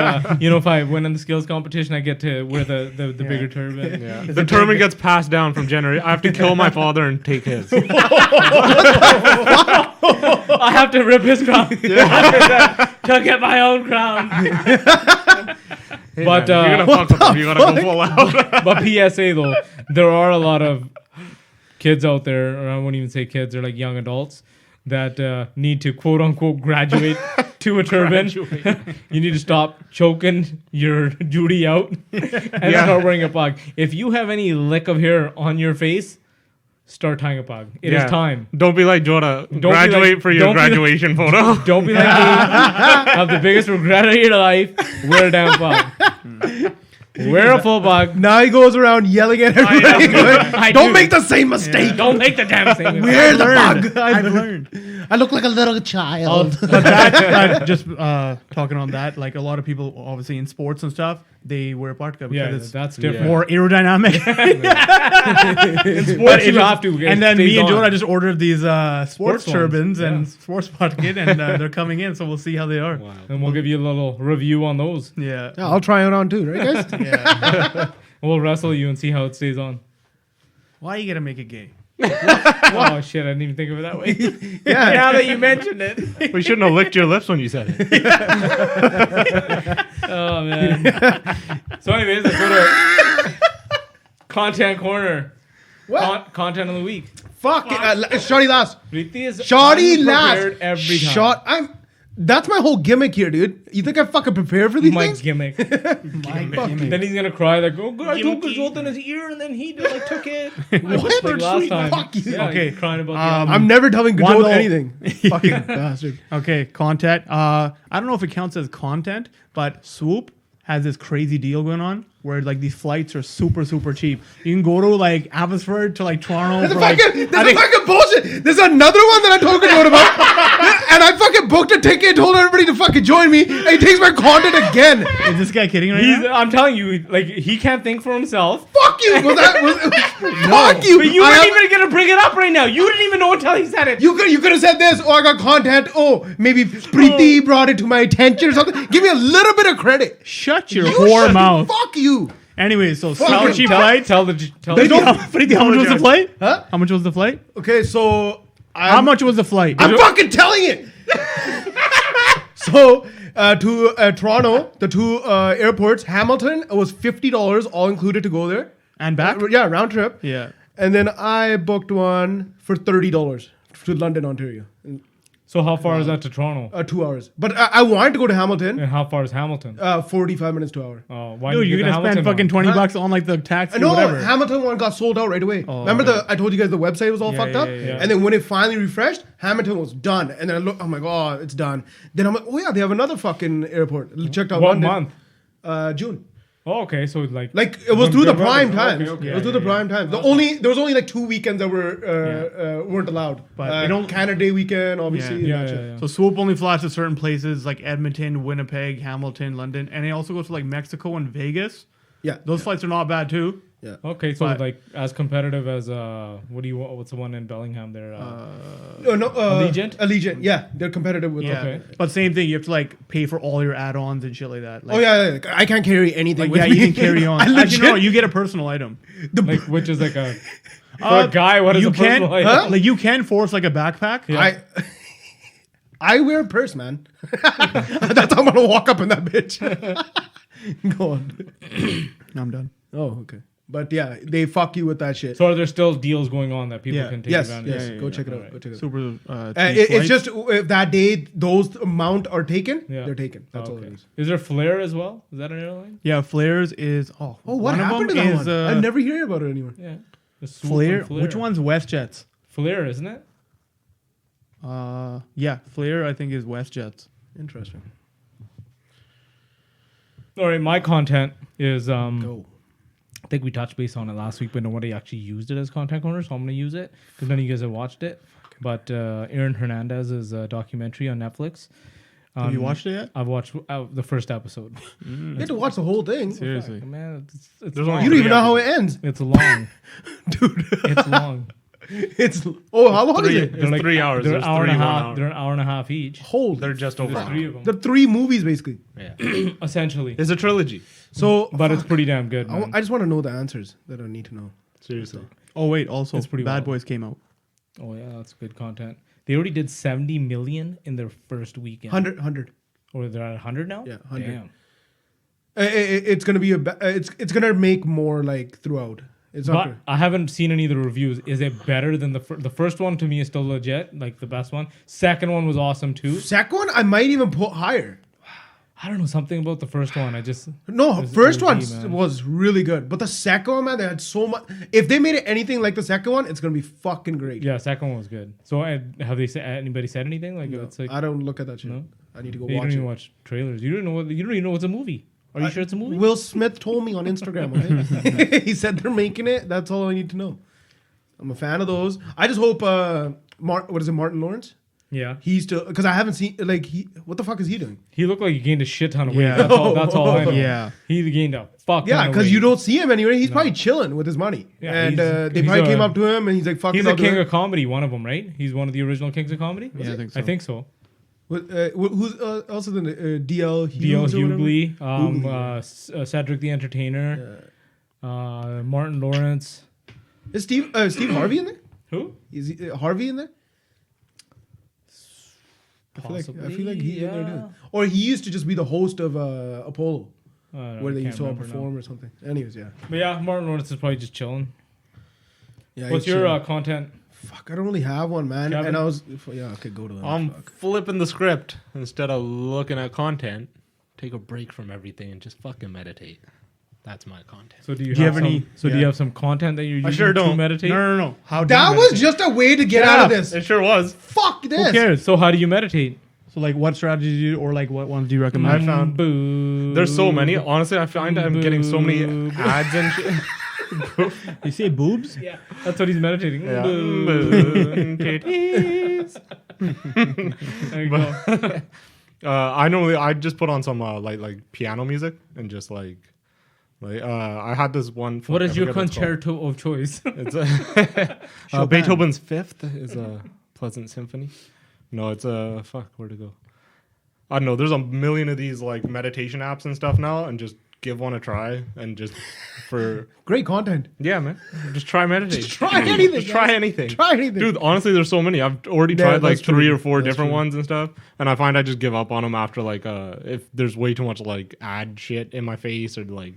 Yeah. if I win in the skills competition, I get to wear the bigger turban. Yeah. The turban gets passed down from generation. I have to kill my father and take his. I have to rip his crown to get my own crown. But You're gonna fuck with him. You gotta go full out. but PSA though, there are a lot of kids out there, or I won't even say kids, they're like young adults that need to quote unquote graduate to a turban. You need to stop choking your Judy out and start wearing a pug. If you have any lick of hair on your face, start tying a pug. It is Yeah. time. Don't be like Joda. be Graduate like- for your don't be like- graduation photo. Don't be like me. Have the biggest regret of your life. Wear a damn pug. Wear a full pug. Now he goes around yelling at everybody. I Don't do. make the same mistake. Don't make the damn thing. Wear the bug. I've learned. I look like a little child. But that just talking on that, like a lot of people, obviously in sports and stuff, they wear parka because Yeah, it's that's different. more aerodynamic. In sports, you have to. And then me and John, Jonah just ordered these sports Sports ones, turbans yeah. and sports parka, and they're coming in, so we'll see how they are. and we'll give you a little review on those. Yeah. Yeah, I'll try it on too, right, guys? Yeah. We'll wrestle you and see how it stays on. Why you gotta make it gay? Oh shit! I didn't even think of it that way. Yeah. Now that you mentioned it. We shouldn't have licked your lips when you said it. Oh man. So, anyways, let's go to content corner. What? Content of the week. Fuck. Shawty last. Preeti is Shawty unprepared last. every time. That's my whole gimmick here, dude. You think I fucking prepared for these My things? gimmick. Then he's gonna cry like, "Oh, God, I took his jolt in his ear, and then he like took it." What? Like last time. Fuck you. Yeah, Okay, crying about I'm never telling Godot Wando- anything. Fucking bastard. Okay, content. I don't know if it counts as content, but Swoop has this crazy deal going on where like these flights are super cheap. You can go to like Abbotsford to like Toronto This for is like fucking bullshit. There's another one that I told Godot about. And I fucking booked a ticket, told everybody to fucking join me, and he takes my content again. is this guy kidding right He's, now? I'm telling you, like he can't think for himself. Fuck you. Fuck you. But you I weren't have- even gonna bring it up right now. You didn't even know until he said it. You could have said this. Oh, I got content. Oh, maybe Preeti brought it to my attention or something. Give me a little bit of credit. Shut your You whore shut- mouth. Fuck you. Anyway, so Fuck super you. cheap tell, flights. tell the They don't- Preeti, how much was the flight? Huh? How much was the flight? Okay, so How much was the flight? I'm fucking telling it. So to Toronto, the two airports, Hamilton, it was $50 all included to go there. And back? Yeah, round trip. Yeah. And then I booked one for $30 to London, Ontario. So how far is that to Toronto? 2 hours. But I wanted to go to Hamilton. And how far is Hamilton? 45 minutes to an hour. Oh, why Dude, didn't you're you gonna get the spend Hamilton fucking one? $20 on like the taxi or No, whatever. Hamilton one got sold out right away. Remember I told you guys the website was all fucked up? yeah. And then when it finally refreshed, Hamilton was done. And then I looked, I'm like, oh, it's done. Then I'm like, oh yeah, they have another fucking airport. Checked out What London. month? June. Oh, okay. So like Like it was through the November. prime Okay, times. okay. It was through the prime times. There was only like 2 weekends that were weren't allowed. But they don't- Canada Day weekend, obviously. yeah, and that yeah, shit. yeah. So Swoop only flies to certain places like Edmonton, Winnipeg, Hamilton, London, and it also goes to like Mexico and Vegas. Yeah. Those flights are not bad too. Okay, so But- like as competitive as what's the one in Bellingham there? Allegiant? Allegiant, yeah. They're competitive with Yeah, Okay. but same thing. You have to like pay for all your add-ons and shit like that. Like, Oh yeah, I can't carry anything like, with yeah, me. you can carry on. I Actually, no, legit- you get a personal item. Like which is like a for a guy. What is you a can personal item? like you can force like a backpack. Yeah. I wear a purse, man. That's how I'm gonna walk up in that bitch. Go on. No, I'm done. Oh, okay. But yeah, they fuck you with that shit. So are there still deals going on that people Yeah. can take Yes, advantage yes. of? Go check it out. Alright. Go check it out. Super. It's just if that day those amount are taken, Yeah. they're taken. That's all Okay. it is. Is there Flair as well? Is that an airline? Yeah, Flares is. Oh, Oh, what one of happened to them that is, one? I never hear about it anymore. Yeah. The Swoop Flare. and Which one's WestJets? Flair, isn't it? Yeah, Flare I think is WestJets. Interesting. All right, my content is Go. I think we touched base on it last week, but nobody actually used it as content corner, so I'm going to use it because none of you guys have watched it. But Aaron Hernandez's documentary on Netflix. Have you watched it yet? I've watched the first episode. You have to watch the whole thing. Seriously. Man, it's There's long. only You don't even three know how it ends, It's long. dude. It's long. It's how long is it? It's 3 hours. They're There's an hour and a 3 1 half. hour. They're an hour and a half each. Hold. They're just over. There's an 3 hour. of them, The 3 movies basically. Yeah. essentially. It's a trilogy. So, But it's pretty damn good, man. I just want to know the answers that I need to know. Seriously. Oh wait, also It's pretty Bad wild. Boys came out. Oh yeah, that's good content. They already did 70 million in their first weekend. 100. Or they're at 100 now? Yeah, 100. Damn. It's gonna be it's gonna make more like throughout. It's not. But Gonna, I haven't seen any of the reviews. Is it better than the first one? To me, is still legit, like the best one. Second one was awesome too. second one, I might even put higher. I don't know, something about the first one. I just No, It first one was man. was really good, but the second one, man, they had so much. If they made it anything like the second one, it's gonna be fucking great. yeah, second one was good. So have they said anybody said anything? Like No, it's like I don't look at that shit. No? I need to go you don't watch even it. watch trailers. You don't even know it's a movie. Are you sure it's a movie? Will Smith told me on Instagram. Okay? He said they're making it. That's all I need to know. I'm a fan of those. I just hope Martin Lawrence? Yeah. He's still because I haven't seen what the fuck is he doing? He looked like he gained a shit ton of weight. Yeah. That's all I know. Yeah. He gained a fuck. Yeah, ton of because weight. you don't see him anywhere. He's probably chilling with his money. Yeah, and he's- they he's probably a- came up to him and he's like, "Fuck He's it, a I'll do king it." of comedy, one of them, right? He's one of the original kings of comedy. Yeah, I think so. I think so. Who's else in the DL Hughes? D.L. or whatever? Hughley, Cedric the Entertainer, Martin Lawrence. Is Steve Harvey in there? Who? Is Harvey in there? I feel Possibly, like he's in there yeah. too. Or he used to just be the host of Apollo, where they I used to all can't remember perform now. or something. Anyways, yeah. But yeah, Martin Lawrence is probably just chilling. Yeah. What's he's your chilling. content? Fuck, I don't really have one, man. Kevin? And I was, yeah, okay, go to them. I'm Fuck. flipping the script instead of looking at content. Take a break from everything and just fucking meditate. That's my content. So do you Do you have have any- some? So do yeah. you have some content that you're using sure to don't. meditate? No. How do That you was meditate? just a way to get out of this. It sure was. Fuck this. Who cares? So how do you meditate? So like, what strategies do you, or like, what ones do you recommend? I found Boo. there's so many. Honestly, I find I'm getting so many Boo. ads and shit. You say boobs? Yeah, that's what he's meditating. Yeah. Boo. Titties. There you go. I just put on some like piano music and just like I had this one. What is I your forget what it's called. concerto of choice? It's Beethoven's Fifth is a Pleasant Symphony. No, it's a where'd it go? I don't know. There's a million of these like meditation apps and stuff now, and just give one a try and just for Great content. yeah, man, just try meditation. Just try anything, Just try guys. anything. Try anything. Dude, honestly, there's so many. I've already Yeah, tried like that's true. 3 or 4 That's different true. ones and stuff, and I find I just give up on them after like if there's way too much like ad shit in my face or like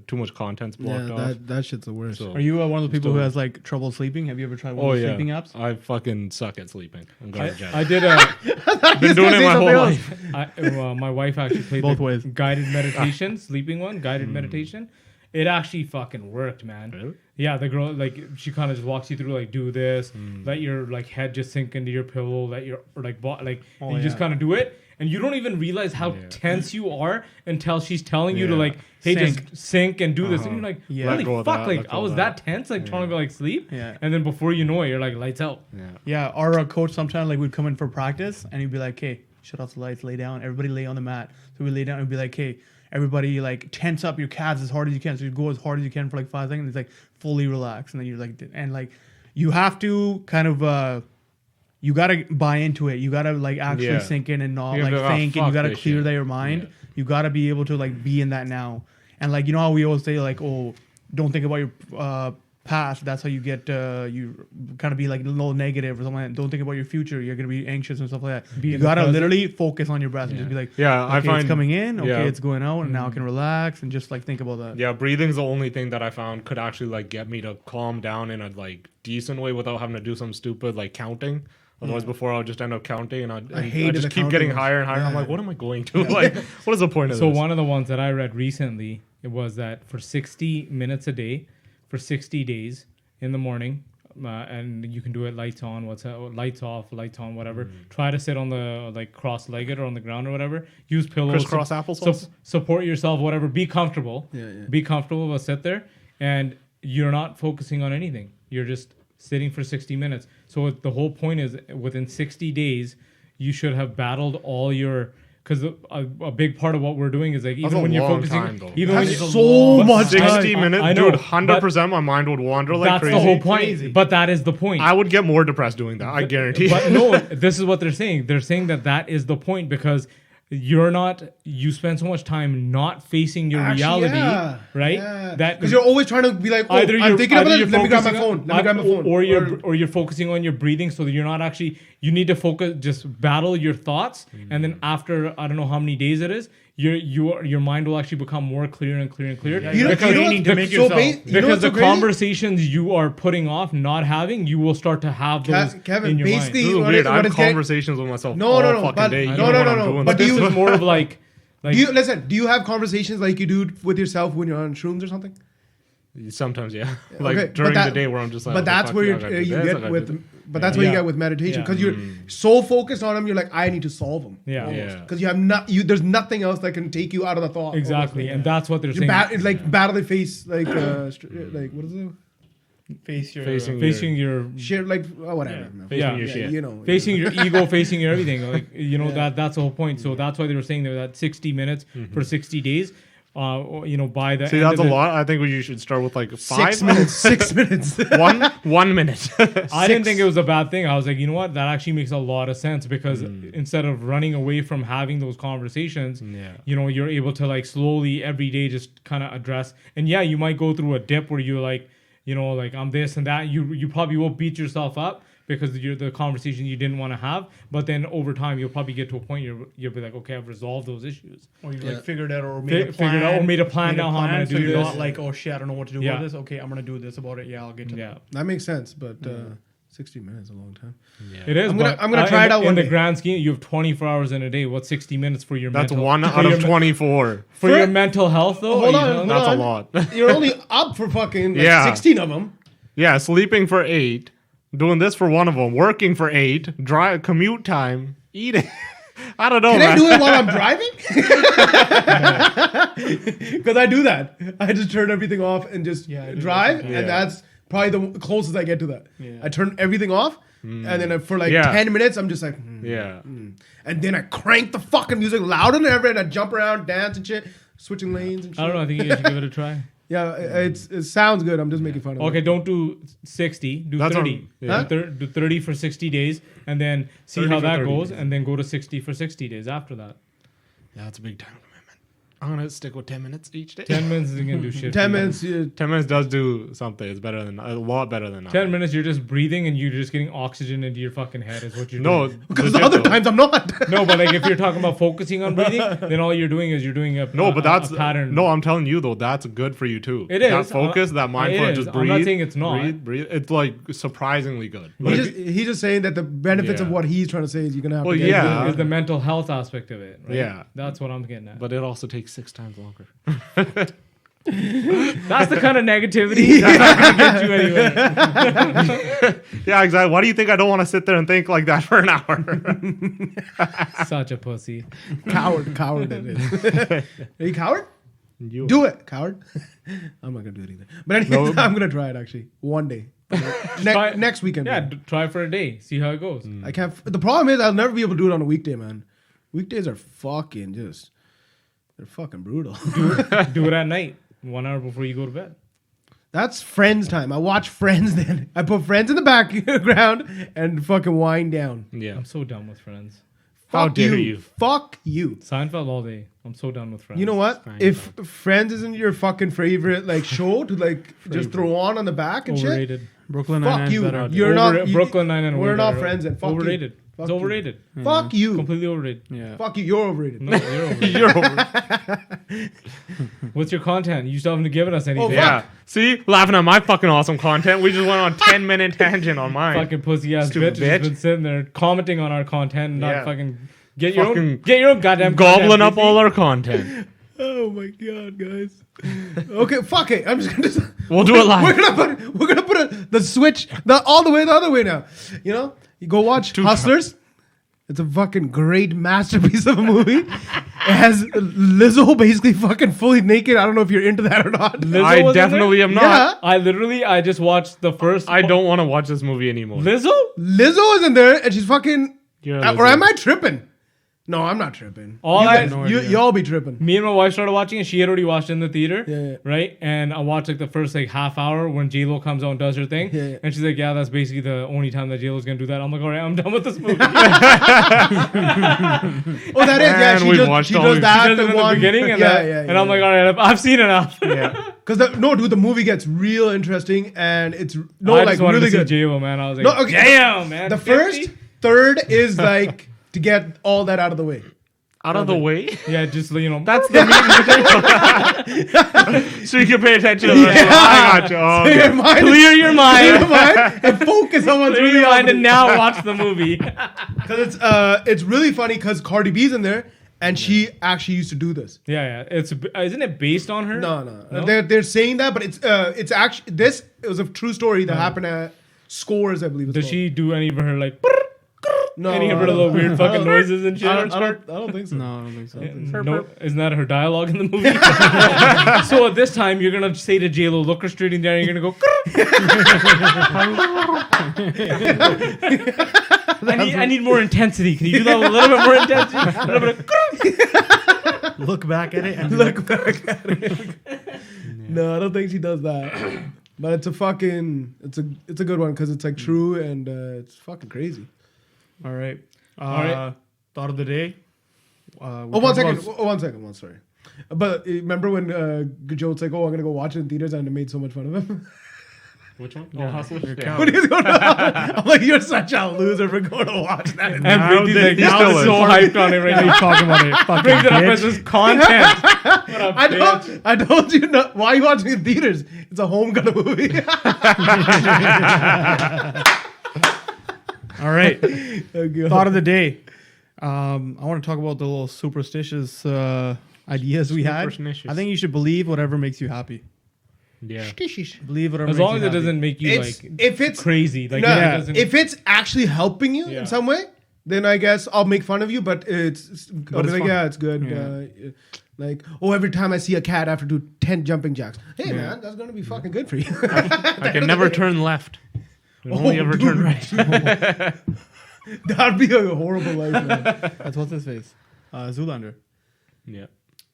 too much content's blocked off. that shit's the worst. So- Are you one of the people who Still- has like trouble sleeping? Have you ever tried one Oh of the yeah, sleeping apps? I fucking suck at sleeping. I'm garbage at I it. did Been doing it my whole something life. my wife actually played Both the ways. guided meditation, sleeping one, guided meditation. It actually fucking worked, man. Really? Yeah, the girl like she kind of just walks you through like do this, let your like head just sink into your pillow, let your or, like and you just yeah. kind of do it, and you don't even realize how Yeah. tense you are until she's telling you to Yeah. like, hey, Sink. just sink and do this, and you're like, Yeah. holy Let go of fuck, that, like let I go of was that. that tense, like trying to like sleep, Yeah. and then before you know it, you're like lights out. Yeah. Yeah, our coach sometimes like would come in for practice and he'd be like, "Hey, shut off the lights, lay down. Everybody lay on the mat." So we lay down and be like, "Hey, everybody like tense up your calves as hard as you can." So you go as hard as you can for like 5 seconds. It's like fully relax, and then you're like, and like you have to kind of you gotta buy into it. You gotta like actually Yeah. sink in and not You like gotta be like, think, "Oh, and you fuck gotta this clear shit." your mind. Yeah. You gotta be able to like be in that now. And like you know how we always say like, "Oh, don't think about your past. That's how you get you kind of be like a little negative or something like that. Don't think about your future. You're gonna be anxious and stuff like that. Be You in the gotta present. literally focus on your breath and just be like, Yeah, I okay, find it's coming in, okay, yeah. it's going out, and now I can relax and just like think about that. Yeah, breathing's the only thing that I found could actually like get me to calm down in a like decent way without having to do some stupid like counting. Otherwise, before I'll just end up counting and I hated just the keep getting counting higher and higher. I'm Yeah. like, what am I going to? Like, what is the point of So this? one of the ones that I read recently, it was that for 60 minutes a day, for 60 days in the morning, and you can do it lights on, lights off, lights on, whatever. Try to sit on the like cross-legged or on the ground or whatever. Use pillows. Crisscross applesauce? Support yourself, whatever. Be comfortable. Yeah, yeah. Be comfortable. But sit there, and you're not focusing on anything. You're just sitting for 60 minutes. So the whole point is within 60 days, you should have battled all your. Because a big part of what we're doing is like That's even a when you're long focusing, time, though. even when That's you're so much 60 time. minutes, I know, dude, 100% my mind would wander like that's crazy. the whole point. Crazy. But that is the point. I would get more depressed doing that. I guarantee. But no, this is what they're saying. They're saying that that is the point because you spend so much time not facing your reality, right? That Because you're always trying to be like, oh, either I'm thinking about either it. you're Let me grab my focusing phone. on- Let me grab my phone. or you're focusing on your breathing so that you're not actually. You need to focus, just battle your thoughts, and then after I don't know how many days it is, your mind will actually become more clear and clear and clear. Yeah, You know- you're you know training what- to make so yourself. you know Because what's the so crazy? conversations you are putting off, not having, you will start to have those Kevin, in your basically- This is what weird. it- I what have it's getting- conversations with myself No, all no, no, fucking but- day. no, You no, know no, what no, I'm no, doing. but This do you- is more of like Do you listen? Do you have conversations like you do with yourself when you're on shrooms or something? Sometimes, yeah. Like Okay, but during that- the day where I'm just like, But okay, that's fuck where yeah, I gotta do you this, I get gotta with. do But that's where you Yeah. get with meditation Yeah. because you're so focused on them. You're like, I need to solve them. Yeah. Yeah. Because you have not. There's nothing else that can take you out of the thought. exactly, almost. and that's what they're You saying. it's like battle the face, like like what is it? Face your Facing your Shit, like whatever. man. Yeah. your Yeah, shit. you know, facing your ego, facing your everything. Like Yeah. that's the whole point. So that's why they were saying that 60 minutes for 60 days. By the See, end that's of a the- lot. I think you should start with like 5 6 minutes. 6 minutes. 1 minute. I didn't think it was a bad thing. I was like, you know what? That actually makes a lot of sense because instead of running away from having those conversations, Yeah. you're able to like slowly every day just kind of address. And yeah, you might go through a dip where you're like, like I'm this and that. You probably will beat yourself up because you're the conversation you didn't want to have. But then over time, you'll probably get to a point you'll be like, okay, I've resolved those issues. Or you Yeah. like figured out or made a plan. Figured out or made a plan now how I'm gonna so do you're this. not like, oh shit, I don't know what to do Yeah. about this. Okay, I'm gonna do this about it. Yeah, I'll get to Yeah. that. That makes sense, but 60 minutes is a long time. It is. I'm gonna- but, I'm gonna try it out in one the day. grand scheme. You have 24 hours in a day. What's 60 minutes for your That's mental? 1 for out your of 24. For your mental health, though. Hold are you on, telling hold me? That's a on. lot. You're only up for fucking like Yeah. 16 of them. Yeah, sleeping for 8, doing this for 1 of them, working for 8, drive commute time, eating. I don't know, Can man. I do it while I'm driving? Because I do that. I just turn everything off and just Yeah, I do drive, that. Yeah. and that's probably the closest I get to that. Yeah. I turn everything off, and then for like Yeah. 10 minutes, I'm just like, Yeah. and then I crank the fucking music louder than ever, and I jump around, dance and shit, switching lanes and shit. I don't know. I think you guys should give it a try. Yeah, it sounds good. I'm just making fun of Okay, it. don't do 60. Do That's 30. on- yeah. Do 30 for 60 days, and then see 30 how for that 30 goes, days. and then go to 60 for 60 days after that. Yeah, that's a big time commitment. I'm going to stick with 10 minutes each day. 10 minutes isn't gonna do shit. 10 for you. minutes. 10 minutes does do something. It's better than a lot better than 10 minutes, you're just breathing and you're just getting oxygen into your fucking head. Is what you're No, doing. Because the legit other though. times I'm not. No, but like if you're talking about focusing on breathing, then all you're doing is you're doing a No, but that's a pattern. No, I'm telling you though, that's good for you too. It That is. focus, that mindfulness, is. just I'm breathe. not saying it's not. Breathe. It's like surprisingly good. He's just saying that the benefits of Yeah. what he's trying to say is you're gonna have Well, to get yeah. is the mental health aspect of it. Right? Yeah. That's what I'm getting at. But it also takes 6 times longer. That's the kind of negativity that's not gonna get you anywhere. Yeah, exactly. Why do you think I don't want to sit there and think like that for an hour? Such a pussy. coward. It is. Are you coward? You- Do it, coward. I'm not gonna do it either. But anyway, No. I'm gonna try it actually one day. Try- Next weekend. Yeah, maybe. try for a day. See how it goes. I can't. The problem is I'll never be able to do it on a weekday, man. Weekdays are fucking just. They're fucking brutal. Do it at night, 1 hour before you go to bed. That's Friends time. I watch Friends then. I put Friends in the background and fucking wind down. Yeah. I'm so done with Friends. How Fuck dare you. Fuck you. Seinfeld all day. I'm so done with Friends. You know what? Fine, If Friends isn't your fucking favorite like show to like just throw on the back and shit, Overrated. Brooklyn fuck Nine-Nine's you. better. You're not. Brooklyn Nine-Nine. We're way not better. friends and fuck overrated. you. It's Fuck you. overrated. Fuck you. Completely overrated. Yeah. Fuck you. You're overrated. No, you're overrated. You're over. What's your content? You still haven't given us anything. fuck. Yeah. See, laughing at my fucking awesome content. We just went on 10-minute tangent on mine. Fucking pussy ass bitch Stupid has bitch. been sitting there commenting on our content and not Yeah. fucking get your Fucking own goddamn Gobbling content, up pussy. all our content. Oh my god, guys. Okay, fuck it. I'm just gonna. We'll do it live. We're gonna put the switch all the way the other way now. You know, you go watch Hustlers. It's a fucking great masterpiece of a movie. It has Lizzo basically fucking fully naked. I don't know if you're into that or not. Lizzo was I in definitely there? am not. I just watched the first. I don't want to watch this movie anymore. Lizzo? Lizzo is in there and she's fucking. You're a Or Lizzo. am I tripping? No, I'm not tripping. All you I- guys, no you, idea. y'all be tripping. Me and my wife started watching it. She had already watched it in the theater. Yeah. Right? And I watched like the first like half hour when J-Lo comes out and does her thing. Yeah. And she's like, yeah, that's basically the only time that J-Lo's gonna do that. I'm like, all right, I'm done with this movie. Oh, that is, yeah. And She we've does, watched she all does of it. that. She does it the in one. the beginning and, yeah. I'm like, all right, I've seen enough. Yeah. Because no, dude, the movie gets real interesting and it's I like just wanted really to see good. J-Lo, man. I was like, No, okay. damn, man. The 50? first third is like to get all that out of the way. Out of the way? Yeah, just, you know. That's the meat and potato. So you can pay attention to the Yeah. I got you. Oh, Clear okay. your mind, Clear your mind. and focus on what's Clear really your mind and happening. now watch the movie. Because it's really funny because Cardi B's in there and she actually used to do this. Yeah. Isn't it based on her? No. They're saying that, but it's actually it was a true story that happened at Scores, I believe. It's Does called. she do any of her like No, any of her I don't- little weird fucking noises and shit? I don't think so. No, I don't think so. No, isn't that her dialogue in the movie? So at this time, you're gonna say to JLo, look her straight in there, and you're gonna go. I need more intensity. Can you do that with a little bit more intensity? A little bit of Look back at it and Look back at it. No, I don't think she does that. But it's a good one because it's like true and it's fucking crazy. All right. right. Thought of the day. One second. One sorry. But remember when Joe's like, "Oh, I'm gonna go watch it in theaters," and I made so much fun of him. Which one? Oh, Hustlers. Yeah. When he's going to, I'm like, "You're such a loser for going to watch that." in and theaters." Brittany's like, he now still is is. so hyped on it right now. talking about it. Fucking Brings it up bitch. as his content. What a bitch. I told you not. Why are you watching it in theaters? It's a home kind of movie. All right. Okay. Thought of the day. I want to talk about the little superstitious ideas we had. Superstitious. I think you should believe whatever makes you happy. Yeah. Believe whatever. As makes long you as it happy. doesn't make you It's, like if it's crazy, like no, it doesn't. if it's actually helping you Yeah. in some way, then I guess I'll make fun of you. But I'll be it's like, fun. yeah, it's good. Like, oh, every time I see a cat, I have to do 10 jumping jacks. Hey, man, that's gonna be fucking good for you. I can never turn left. I can only ever dude. turn right. That'd be a horrible life. Man. That's what's his face. Zoolander. Yeah.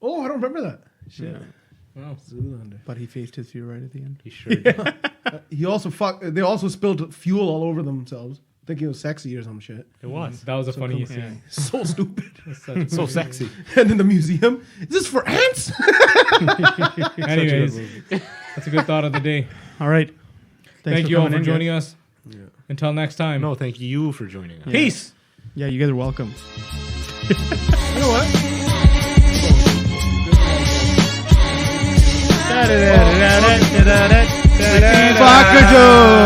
Oh, I don't remember that. Shit. Yeah. Oh. Zoolander. But he faced his fear right at the end. He sure did. He also They also spilled fuel all over themselves, thinking it was sexy or some shit. It was. That was a funny come- scene. So stupid. So sexy. And in the museum, is this for ants? Anyways, that's a good thought of the day. All right. Thank you all for joining us. Yeah. Until next time. No, thank you for joining us. Peace. Yeah, you guys are welcome. You know what? Da-da-da-da-da-da-da-da-da-da. Fucker Joe.